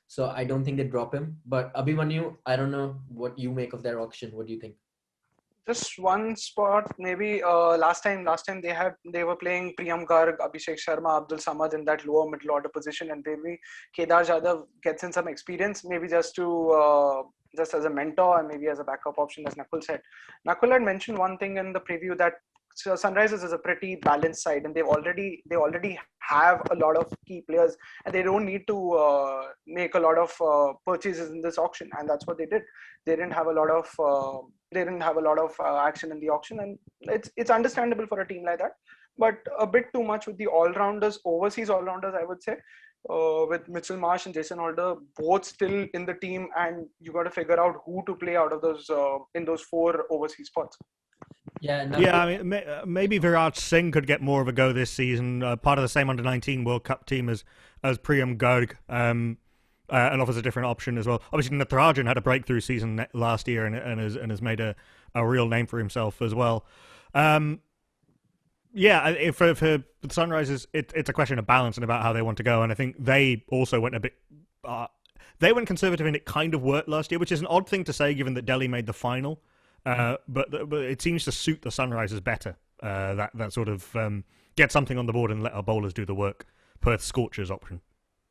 So I don't think they drop him. But Abhimanyu, I don't know what you make of their auction. What do you think? Just one spot, maybe last time they were playing Priyam Garg, Abhishek Sharma, Abdul Samad in that lower middle order position, and maybe Kedar Jadhav gets in some experience, maybe just as a mentor and maybe as a backup option, as Nakul said. Nakul had mentioned one thing in the preview that Sunrisers is a pretty balanced side, and they already have a lot of key players, and they don't need to make a lot of purchases in this auction, and that's what they did. They didn't have a lot of action in the auction, and it's understandable for a team like that, but a bit too much with the all-rounders, overseas all-rounders, I would say. With Mitchell Marsh and Jason Holder both still in the team, and you got to figure out who to play out of those in those 4 overseas spots. Yeah, I mean, maybe Virat Singh could get more of a go this season. Part of the same under-19 World Cup team as Priyam Garg, and offers a different option as well. Obviously, Natarajan had a breakthrough season last year and has made a real name for himself as well. For the Sunrisers, it's a question of balance and about how they want to go. And I think they also went a bit. They went conservative, and it kind of worked last year, which is an odd thing to say given that Delhi made the final. But it seems to suit the Sunrisers better. That sort of get something on the board and let our bowlers do the work. Perth Scorchers option.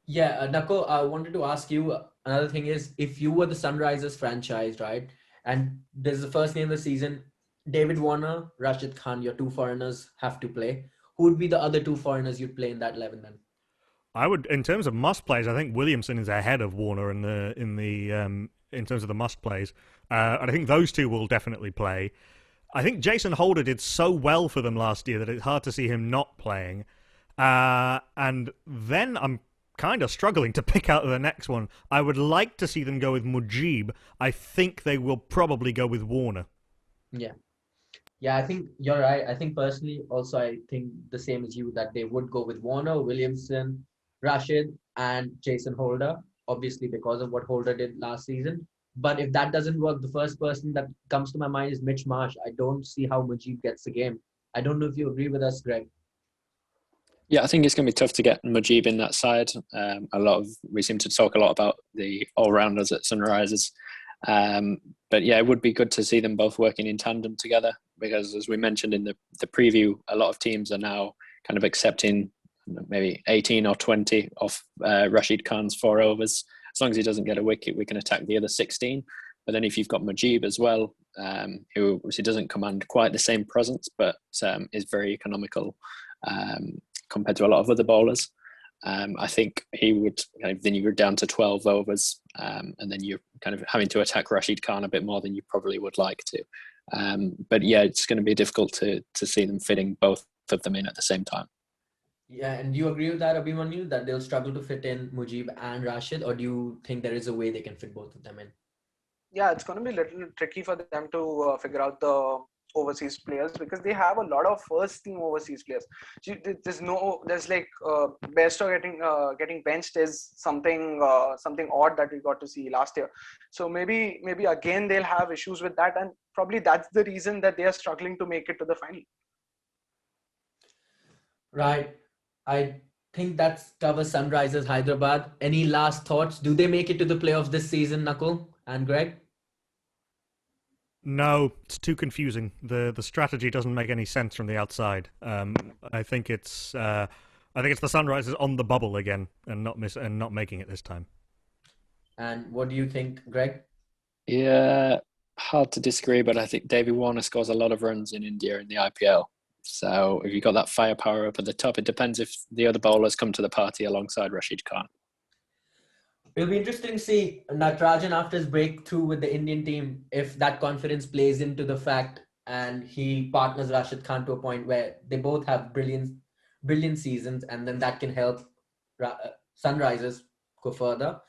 Yeah, Nakul, I wanted to ask you, another thing is, if you were the Sunrisers franchise, right, and there's the first game of the season, David Warner, Rashid Khan, your 2 foreigners have to play. Who would be the other 2 foreigners you'd play in that 11 then? I would, in terms of must plays, I think Williamson is ahead of Warner in terms of the must plays, and I think those 2 will definitely play. I think Jason Holder did so well for them last year that it's hard to see him not playing. And then I'm kind of struggling to pick out the next one. I would like to see them go with Mujib. I think they will probably go with Warner. Yeah, I think you're right. I think personally, also, I think the same as you, that they would go with Warner, Williamson, Rashid, and Jason Holder, obviously because of what Holder did last season. But if that doesn't work, the first person that comes to my mind is Mitch Marsh. I don't see how Mujib gets the game. I don't know if you agree with us, Greg. Yeah, I think it's going to be tough to get Mujib in that side. We seem to talk a lot about the all-rounders at Sunrisers. But yeah, it would be good to see them both working in tandem together, because as we mentioned in the preview, a lot of teams are now kind of accepting maybe 18 or 20 off Rashid Khan's 4 overs. As long as he doesn't get a wicket, we can attack the other 16. But then if you've got Mujib as well, who obviously doesn't command quite the same presence, but is very economical compared to a lot of other bowlers, I think he would then you're down to 12 overs, and then you're kind of having to attack Rashid Khan a bit more than you probably would like to. But yeah, it's going to be difficult to see them fitting both of them in at the same time. Yeah, and do you agree with that, Abhimanyu, that they'll struggle to fit in Mujib and Rashid, or do you think there is a way they can fit both of them in? Yeah, it's going to be a little tricky for them to figure out the overseas players, because they have a lot of first team overseas players. There's like Bairstow getting benched is something odd that we got to see last year. So maybe again they'll have issues with that, and probably that's the reason that they are struggling to make it to the final. Right. I think that's covers Sunrisers Hyderabad. Any last thoughts? Do they make it to the playoffs this season, Nakul and Greg? No, it's too confusing. The strategy doesn't make any sense from the outside. I think it's the Sunrisers on the bubble again and not making it this time. And what do you think, Greg? Yeah, hard to disagree, but I think David Warner scores a lot of runs in India in the IPL. So if you've got that firepower up at the top, it depends if the other bowlers come to the party alongside Rashid Khan. It'll be interesting to see Natarajan after his breakthrough with the Indian team, if that confidence plays into the fact and he partners Rashid Khan to a point where they both have brilliant seasons, and then that can help Sunrisers go further.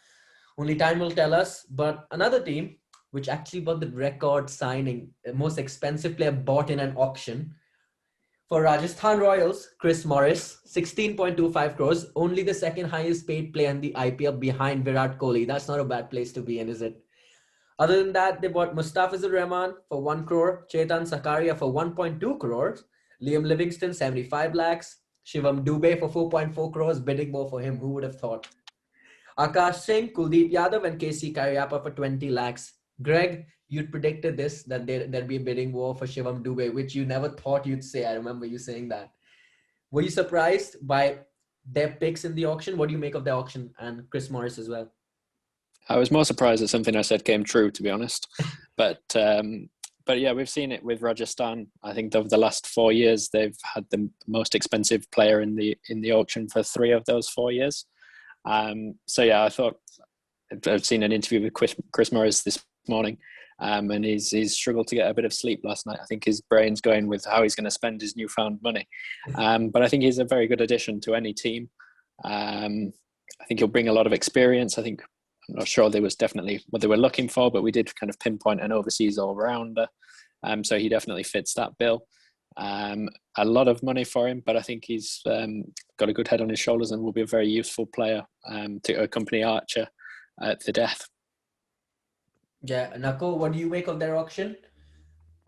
Only time will tell us. But another team, which actually got the record signing, the most expensive player bought in an auction, for Rajasthan Royals, Chris Morris, 16.25 crores, only the second highest paid player in the IPL behind Virat Kohli. That's not a bad place to be in, is it? Other than that, they bought Mustafizur Rahman for 1 crore, Jaitan Zakaria for 1.2 crores, Liam Livingston, 75 lakhs, Shivam Dubey for 4.4 crores, bidding more for him. Who would have thought? Akash Singh, Kuldeep Yadav, and KC Karyappa for 20 lakhs. Greg, you'd predicted this, that there'd be a bidding war for Shivam Dubey, which you never thought you'd say. I remember you saying that. Were you surprised by their picks in the auction? What do you make of the auction and Chris Morris as well? I was more surprised that something I said came true, to be honest. But yeah, we've seen it with Rajasthan. I think over the last 4 years, they've had the most expensive player in the auction for 3 of those 4 years. So yeah, I thought I've seen an interview with Chris Morris this morning, and he's struggled to get a bit of sleep last night. I think his brain's going with how he's going to spend his newfound money. But I think he's a very good addition to any team. I think he'll bring a lot of experience. I'm not sure there was definitely what they were looking for, but we did kind of pinpoint an overseas all-rounder. So he definitely fits that bill. A lot of money for him, but I think he's got a good head on his shoulders and will be a very useful player to accompany Archer at the death. Yeah, Nakul, what do you make of their auction?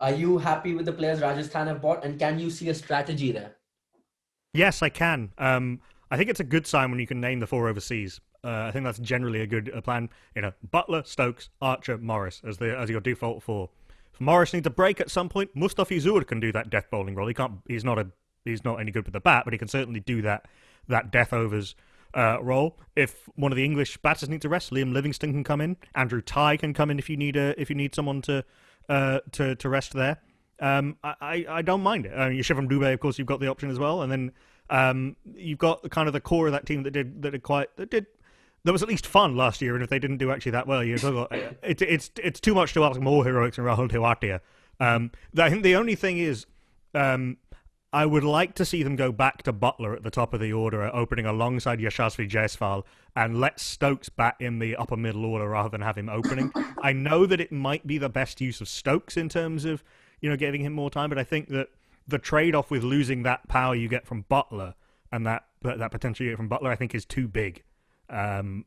Are you happy with the players Rajasthan have bought, and can you see a strategy there? Yes, I can. I think it's a good sign when you can name the 4 overseas. I think that's generally a good plan. Buttler, Stokes, Archer, Morris as your default 4. If Morris needs a break at some point, Mustafizur can do that death bowling role. He's not any good with the bat, but he can certainly do that death overs role. If one of the English batters needs a rest, Liam Livingston can come in. Andrew Tye can come in if you need someone to rest there. I don't mind it. Shivam Dubey, of course, you've got the option as well, and then you've got kind of the core of that team that was at least fun last year, and if they didn't do actually that well, it's too much to ask more heroics than Rahul Tewatia. I think the only thing is, I would like to see them go back to Buttler at the top of the order, opening alongside Yashasvi Jaiswal, and let Stokes bat in the upper middle order rather than have him opening. I know that it might be the best use of Stokes in terms of giving him more time, but I think that the trade-off with losing that power you get from Buttler and that potential you get from Buttler, I think, is too big. So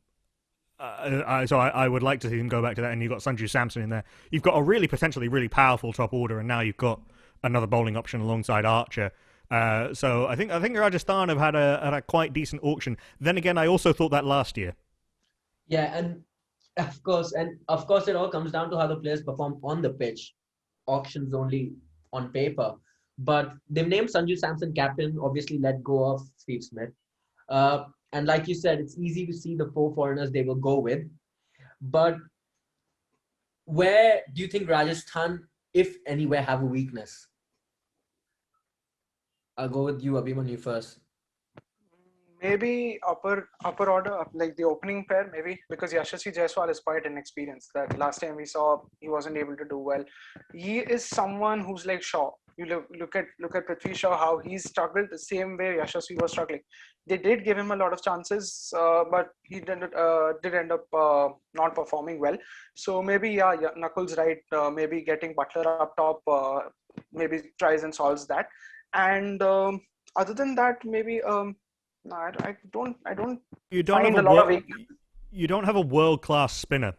I would like to see them go back to that, and you've got Sanju Samson in there. You've got a potentially really powerful top order, and now you've got another bowling option alongside Archer. So I think Rajasthan have had a quite decent auction. Then again, I also thought that last year. Yeah, and of course, it all comes down to how the players perform on the pitch. Auctions only on paper, but they've named Sanju Samson captain. Obviously, let go of Steve Smith. And like you said, it's easy to see the 4 foreigners they will go with. But where do you think Rajasthan, if anywhere, have a weakness? I'll go with you, Abhimanyu, first. Maybe upper order, like the opening pair, maybe, because Yashasvi Jaiswal is quite inexperienced. That last time we saw, he wasn't able to do well. He is someone who's like Shaw. You look at Prithvi Shaw, how he's struggled the same way Yashasvi was struggling. They did give him a lot of chances, but he did end up not performing well. So maybe, Nakul's right. Maybe getting Buttler up top maybe tries and solves that. And other than that, maybe no, I don't You don't find have a lot of a you don't have a world class spinner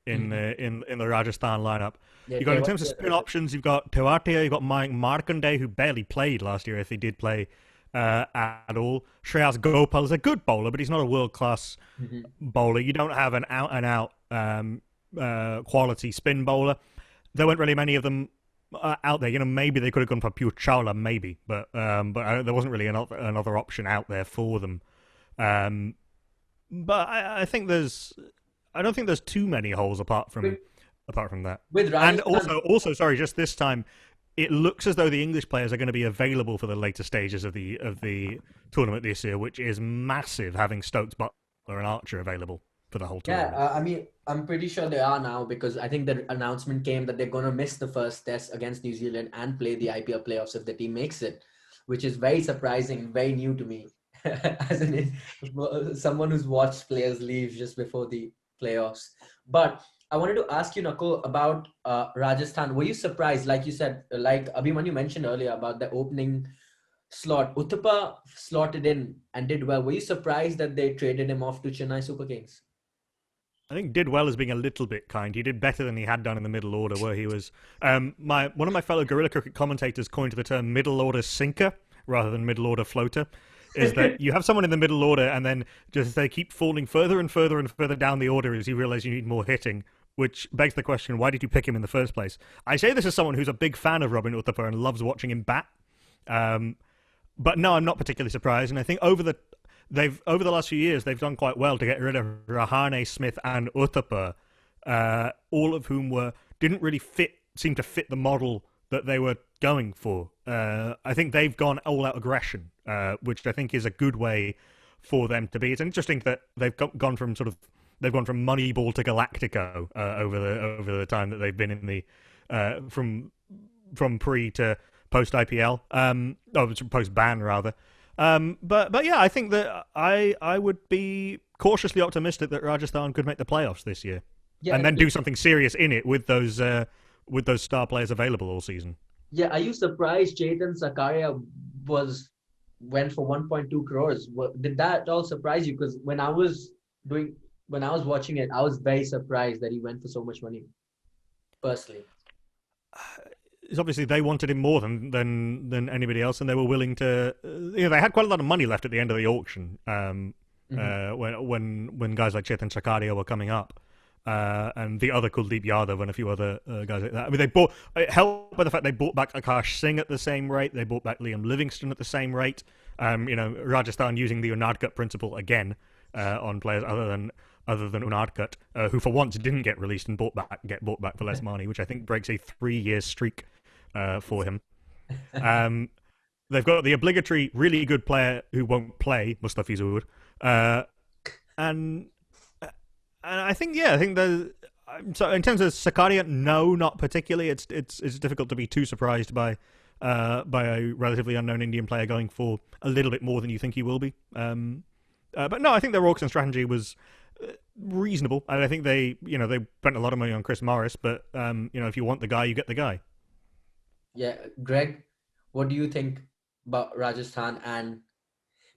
in the Rajasthan lineup. Yeah, You got in terms of spin options, you've got Tewatia, you've got Markande, who barely played last year if he did play at all. Shreyas Gopal is a good bowler, but he's not a world class bowler. You don't have an out and out quality spin bowler. There weren't really many of them out there. You know, maybe they could have gone for Pure Chawla, maybe, but there wasn't really another option out there for them. But I think I don't think there's too many holes apart from that. With Rajasthan, And also, sorry, just this time, it looks as though the English players are going to be available for the later stages of the tournament this year, which is massive, having Stokes, Butler, and Archer available for the whole tournament. yeah, I mean, I'm pretty sure they are now, because I think the announcement came that they're going to miss the first test against New Zealand and play the IPL playoffs if the team makes it, which is very surprising, very new to me, as someone who's watched players leave just before the playoffs. But I wanted to ask you, Nakul, about Rajasthan. Were you surprised, like you said, like Abhimanyu mentioned earlier about the opening slot? Uthappa slotted in and did well. Were you surprised that they traded him off to Chennai Super Kings? I think did well as being a little bit kind. He did better than he had done in the middle order, where he was. One of my fellow Guerrilla Cricket commentators coined the term middle order sinker rather than middle order floater. Is that you have someone in the middle order and then just they keep falling further and further and further down the order as you realize you need more hitting, which begs the question, why did you pick him in the first place? I say this as someone who's a big fan of Robin Uthappa and loves watching him bat. But no, I'm not particularly surprised. And I think over the last few years, they've done quite well to get rid of Rahane, Smith and Uthappa, all of whom didn't really seem to fit the model that they were going for. I think they've gone all-out aggression, which I think is a good way for them to be. It's interesting that they've gone from Moneyball to Galactico over the time that they've been in the from pre to post IPL, post ban rather. But yeah, I think that I would be cautiously optimistic that Rajasthan could make the playoffs this year, and then do something serious in it with those star players available all season. Yeah, are you surprised Jaitan Zakaria went for 1.2 crores? Did that all surprise you? Because when I was watching it, I was very surprised that he went for so much money. Personally, it's obviously they wanted him more than anybody else, and they were willing to. They had quite a lot of money left at the end of the auction. When guys like Jaitan Zakaria were coming up. And the other Kuldeep Yadav and a few other guys like that. I mean, it helped by the fact they bought back Akash Singh at the same rate. They bought back Liam Livingston at the same rate. Rajasthan using the Unadkat principle again on players other than Unadkat, who for once didn't get released and get bought back for less money, which I think breaks a 3-year streak for him. They've got the obligatory really good player who won't play, Mustafizur, and I think so in terms of Zakaria, no, not particularly. It's difficult to be too surprised by a relatively unknown Indian player going for a little bit more than you think he will be. But no, I think their auction strategy was reasonable, and I think they spent a lot of money on Chris Morris. But if you want the guy, you get the guy. Yeah, Greg, what do you think about Rajasthan and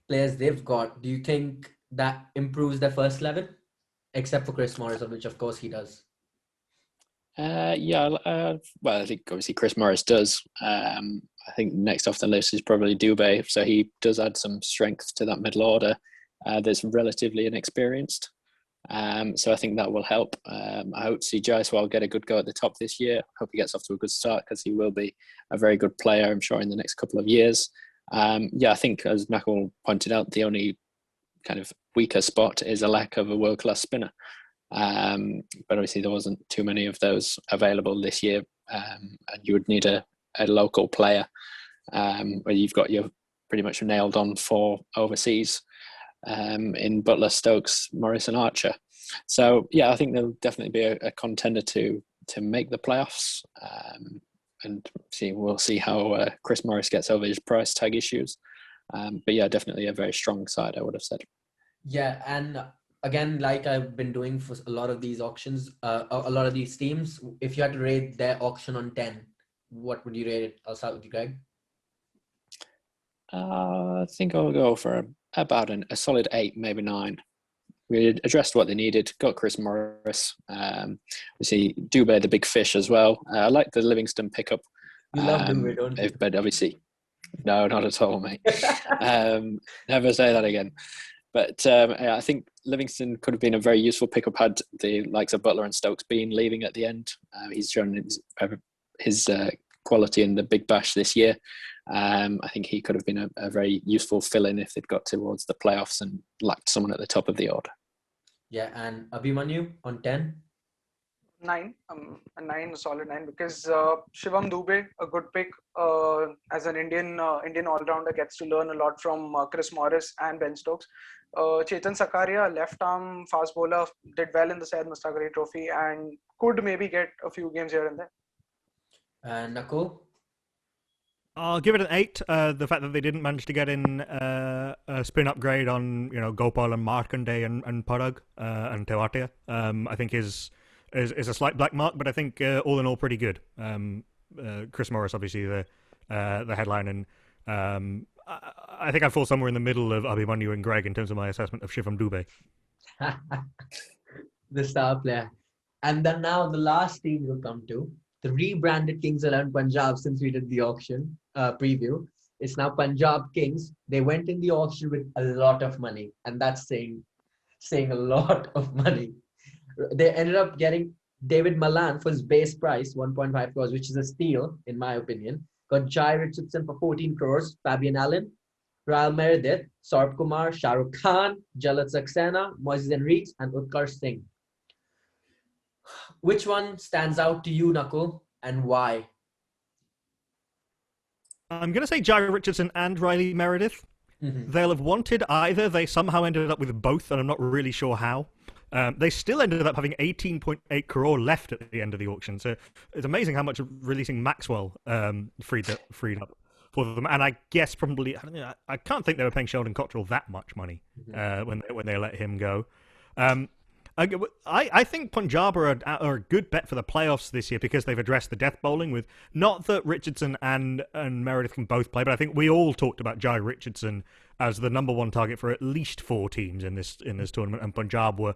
players they've got? Do you think that improves their first 11? Except for Chris Morris, of which of course he does. Well, I think obviously Chris Morris does. I think next off the list is probably Dubey, so he does add some strength to that middle order that's relatively inexperienced. So I think that will help. I hope to see Jaiswal get a good go at the top this year. I hope he gets off to a good start because he will be a very good player, I'm sure, in the next couple of years. I think, as Nakul pointed out, the only kind of weaker spot is a lack of a world-class spinner. But obviously there wasn't too many of those available this year, and you would need a local player where you've got your pretty much nailed on 4 overseas in Butler, Stokes, Morris and Archer. So yeah, I think there'll definitely be a contender to make the playoffs, and we'll see how Chris Morris gets over his price tag issues. But yeah, definitely a very strong side, I would have said. Yeah, and again, like I've been doing for a lot of these auctions, a lot of these teams, if you had to rate their auction on 10, what would you rate it? I'll start with you, Greg. I think I'll go for about a solid 8, maybe 9. We addressed what they needed, got Chris Morris. We see Dubé, the big fish as well. I like the Livingston pickup. You love Dubé, don't you? But obviously, no, not at all, mate. Never say that again. But I think Livingston could have been a very useful pickup had the likes of Butler and Stokes been leaving at the end. He's shown his quality in the Big Bash this year. I think he could have been a very useful fill-in if they'd got towards the playoffs and lacked someone at the top of the order. Yeah, and Abhimanyu on 10? 9, a 9, a solid 9, because Shivam Dubé, a good pick as an Indian all-rounder, gets to learn a lot from Chris Morris and Ben Stokes. Jaitan Zakaria, left-arm fast bowler, did well in the Syed Mustaq Ali Trophy and could maybe get a few games here and there. And Nakul? I'll give it an 8. The fact that they didn't manage to get in a spin upgrade on Gopal and Markande and Parag and Tewatia, I think is a slight black mark, but I think all in all pretty good. Chris Morris, obviously the headline, and I think I fall somewhere in the middle of Abhimanyu and Greg in terms of my assessment of Shivam Dubé. The star player. And then now the last team we'll come to, the rebranded Kings 11 Punjab, since we did the auction preview. It's now Punjab Kings. They went in the auction with a lot of money, and that's saying a lot of money. They ended up getting David Malan for his base price, 1.5 crores, which is a steal, in my opinion. Got Jai Richardson for 14 crores, Fabian Allen, Raul Meredith, Saurabh Kumar, Shah Rukh Khan, Jalat Saxena, Moises Enriques, and Utkarsh Singh. Which one stands out to you, Nakul, and why? I'm going to say Jai Richardson and Riley Meredith. Mm-hmm. They'll have wanted either. They somehow ended up with both, and I'm not really sure how. They still ended up having 18.8 crore left at the end of the auction. So it's amazing how much releasing Maxwell freed up for them. And I guess probably, I can't think they were paying Sheldon Cottrell that much money when they let him go. I think Punjab are a good bet for the playoffs this year because they've addressed the death bowling with, not that Richardson and Meredith can both play, but I think we all talked about Jai Richardson as the number one target for at least 4 teams in this tournament, and Punjab were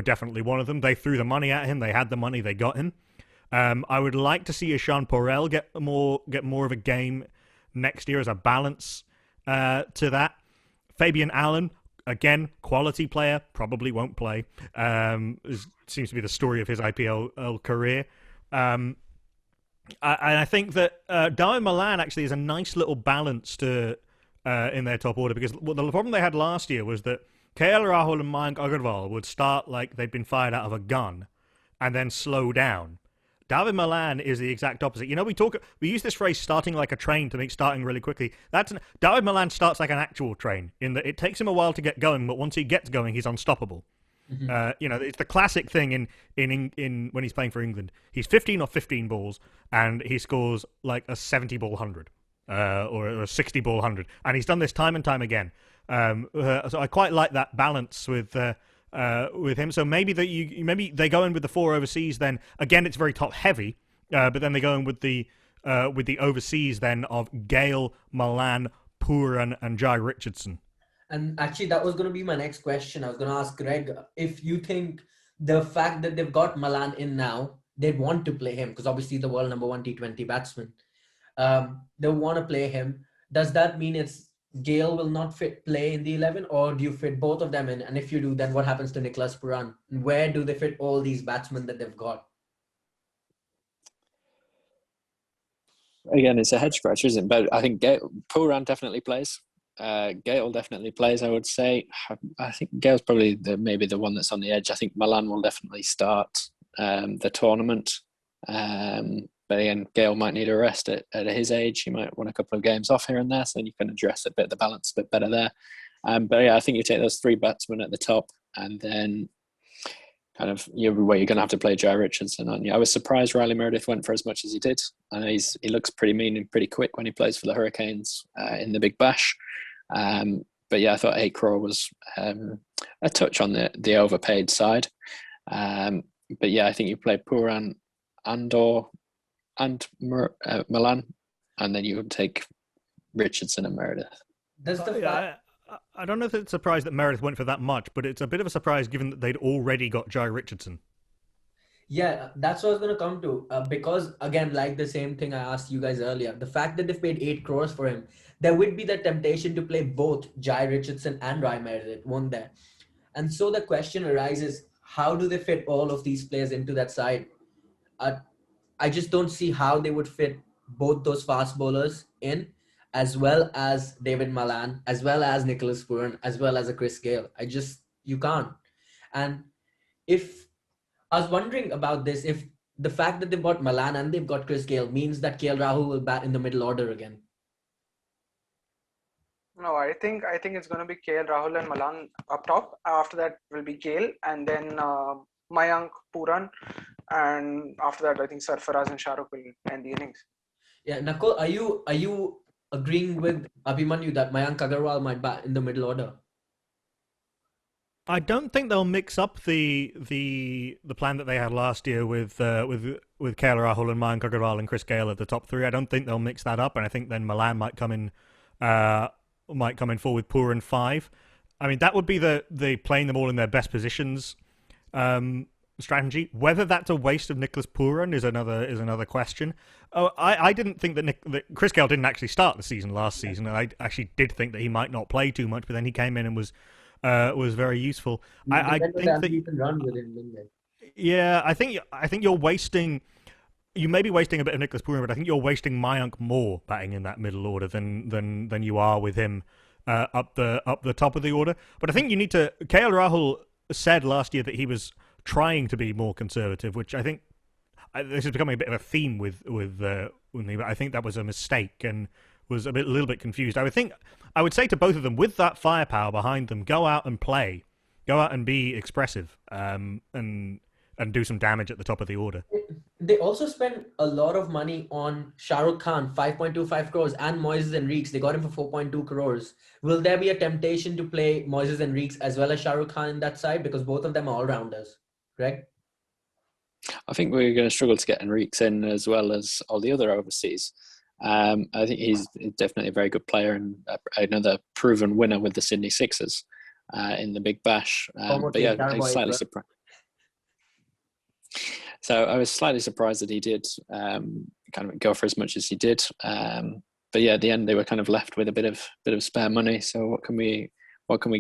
definitely one of them. They threw the money at him. They had the money. They got him. I would like to see Ishan Porel get more of a game next year as a balance to that. Fabian Allen, again, quality player, probably won't play. Seems to be the story of his IPL career. I think that Darwin Malan actually is a nice little balance to in their top order, because the problem they had last year was that KL Rahul and Mayank Agarwal would start like they'd been fired out of a gun and then slow down. David Malan is the exact opposite. We use this phrase "starting like a train" to make starting really quickly. David Malan starts like an actual train in that it takes him a while to get going, but once he gets going, he's unstoppable. Mm-hmm. It's the classic thing in when he's playing for England. He's 15 off 15 balls, and he scores like a 70 ball 100 or a 60 ball 100, and he's done this time and time again. So I quite like that balance with him. So maybe they go in with the 4 overseas. Then again, it's very top heavy, but then they go in with the overseas then of Gale, Malan, Pooran, and Jai Richardson. And actually, that was going to be my next question. I was going to ask Greg if you think the fact that they've got Malan in now, they'd want to play him because obviously the world number 1 T20 batsman. They want to play him. Does that mean Gale will not play in the 11, or do you fit both of them in? And if you do, then what happens to Nicholas Pooran? Where do they fit all these batsmen that they've got? Again, it's a head scratcher, isn't it? But I think Pooran definitely plays. Gale definitely plays, I would say. I think Gale's probably maybe the one that's on the edge. I think Malan will definitely start the tournament. But again, Gale might need a rest at his age. He might want a couple of games off here and there, so you can address a bit of the balance a bit better there. But yeah, I think you take those 3 batsmen at the top, and then kind of you're going to have to play Jai Richardson, aren't you? I was surprised Riley Meredith went for as much as he did. I know he looks pretty mean and pretty quick when he plays for the Hurricanes in the Big Bash. But yeah, I thought 8 crore was a touch on the overpaid side. But yeah, I think you play Pooran and/or and Milan, and then you would take Richardson and Meredith. Does the fact I don't know if it's a surprise that Meredith went for that much, but it's a bit of a surprise given that they'd already got Jai Richardson. Yeah, that's what I was going to come to. Because, again, like the same thing I asked you guys earlier, the fact that they've paid 8 crores for him, there would be the temptation to play both Jai Richardson and Rai Meredith, won't there? And so the question arises, how do they fit all of these players into that side? I just don't see how they would fit both those fast bowlers in, as well as David Malan, as well as Nicholas Pooran, as well as a Chris Gale. You can't. And I was wondering about this, if the fact that they've got Malan and they've got Chris Gale means that KL Rahul will bat in the middle order again. No, I think it's going to be KL Rahul and Malan up top. After that will be Gale, and then Mayank, Pooran, and after that I think Sarfaraz and Shahrukh will end the innings. Yeah, Nakul, are you agreeing with Abhimanyu that Mayank Agarwal might bat in the middle order? I don't think they'll mix up the plan that they had last year with KL Rahul and Mayank Agarwal and Chris Gale at the top 3. I don't think they'll mix that up, and I think then Milan might come in full with Pooran 5. I mean, that would be the playing them all in their best positions strategy. Whether that's a waste of Nicholas Pooran is another question. Oh, I didn't think that Chris Gale didn't actually start the season last season, and I actually did think that he might not play too much, but then he came in and was very useful. I think that you can run with him. Yeah, I think you're wasting. You may be wasting a bit of Nicholas Pooran, but I think you're wasting Mayank more batting in that middle order than you are with him up the top of the order. But I think you need to. KL Rahul said last year that he was trying to be more conservative, which I think this is becoming a bit of a theme with me. But I think that was a mistake and was a little bit confused. I would say to both of them, with that firepower behind them, go out and play, go out and be expressive, and do some damage at the top of the order. They also spent a lot of money on Shah Rukh Khan, 5.25 crores, and Moises Henriques. They got him for 4.2 crores. Will there be a temptation to play Moises Henriques as well as Shah Rukh Khan in that side? Because both of them are all-rounders, correct? I think we're going to struggle to get Henriques in as well as all the other overseas. I think he's definitely a very good player and another proven winner with the Sydney Sixers in the Big Bash. But yeah, I was slightly surprised. So I was slightly surprised that he did kind of go for as much as he did. But yeah, at the end they were kind of left with a bit of spare money. So what can we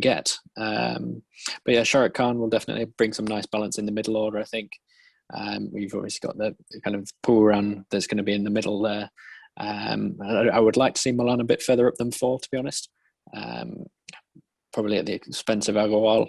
get? But yeah, Shah Rukh Khan will definitely bring some nice balance in the middle order, I think. We've obviously got the kind of Pooran that's going to be in the middle there. I would like to see Milan a bit further up than 4, to be honest. Probably at the expense of Agarwal,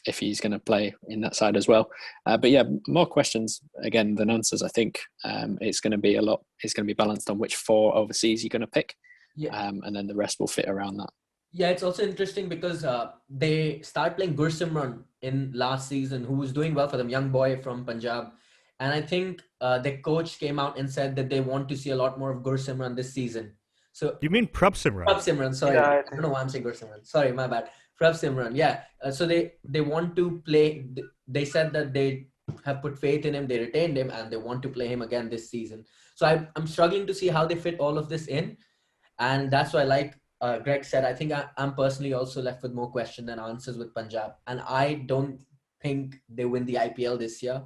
if he's going to play in that side as well. But yeah, more questions again than answers. I think it's going to be balanced on which 4 overseas you're going to pick, and then the rest will fit around that. Yeah, it's also interesting because they started playing Gursimran in last season, who was doing well for them, young boy from Punjab. And I think the coach came out and said that they want to see a lot more of Gursimran this season. So you mean Prabh Simran, sorry. Yeah, I don't know why I'm saying Gursimran. Sorry, my bad. Prabh Simran, yeah. So they want to play. They said that they have put faith in him, they retained him, and they want to play him again this season. So I'm struggling to see how they fit all of this in. And that's why, like Greg said, I think I'm personally also left with more questions than answers with Punjab. And I don't think they win the IPL this year.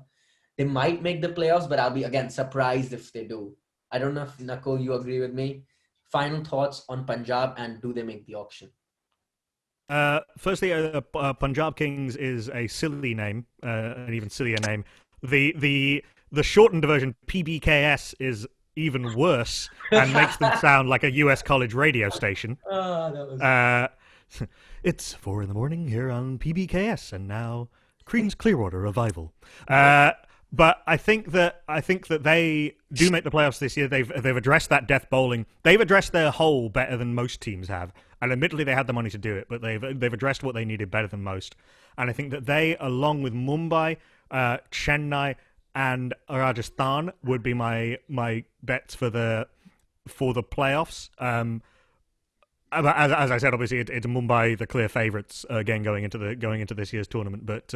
They might make the playoffs, but I'll be, again, surprised if they do. I don't know if, Nakul, you agree with me. Final thoughts on Punjab, and do they make the auction? Firstly, Punjab Kings is a silly name, an even sillier name. The shortened version, PBKS, is even worse and makes them sound like a US college radio station. It's 4 a.m. here on PBKS, and now Crean's Clearwater Revival. But I think that they do make the playoffs this year. They've addressed that death bowling. They've addressed their hole better than most teams have. And admittedly, they had the money to do it, but they've addressed what they needed better than most. And I think that they, along with Mumbai, Chennai, and Rajasthan, would be my bets for the playoffs. As I said, obviously it's Mumbai the clear favourites again going into this year's tournament. But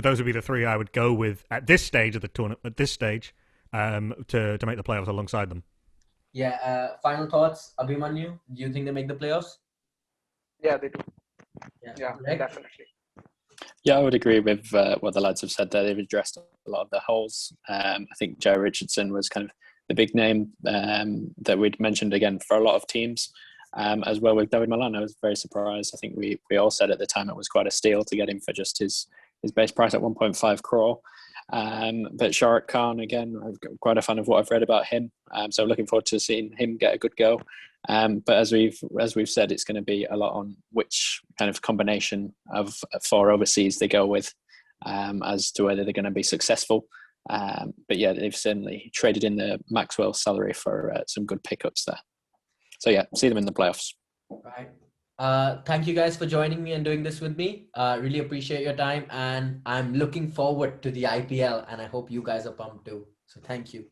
those would be the 3 I would go with at this stage of the tournament. At this stage, to make the playoffs alongside them. Yeah. Final thoughts, Abhimanyu. Do you think they make the playoffs? Yeah, they do. Yeah. Yeah, Greg? definitely. Yeah, I would agree with what the lads have said there. They've addressed a lot of the holes. I think Joe Richardson was kind of the big name that we'd mentioned again for a lot of teams, as well with David Milan. I was very surprised. I think we all said at the time it was quite a steal to get him for just his base price at 1.5 crore. But Shahrukh Khan, again, I'm quite a fan of what I've read about him. So I'm looking forward to seeing him get a good go. But as we've said, it's going to be a lot on which kind of combination of 4 overseas they go with, as to whether they're going to be successful. But yeah, they've certainly traded in the Maxwell salary for some good pickups there. So yeah, see them in the playoffs. Right. Thank you guys for joining me and doing this with me. Really appreciate your time, and I'm looking forward to the IPL, and I hope you guys are pumped too. So thank you.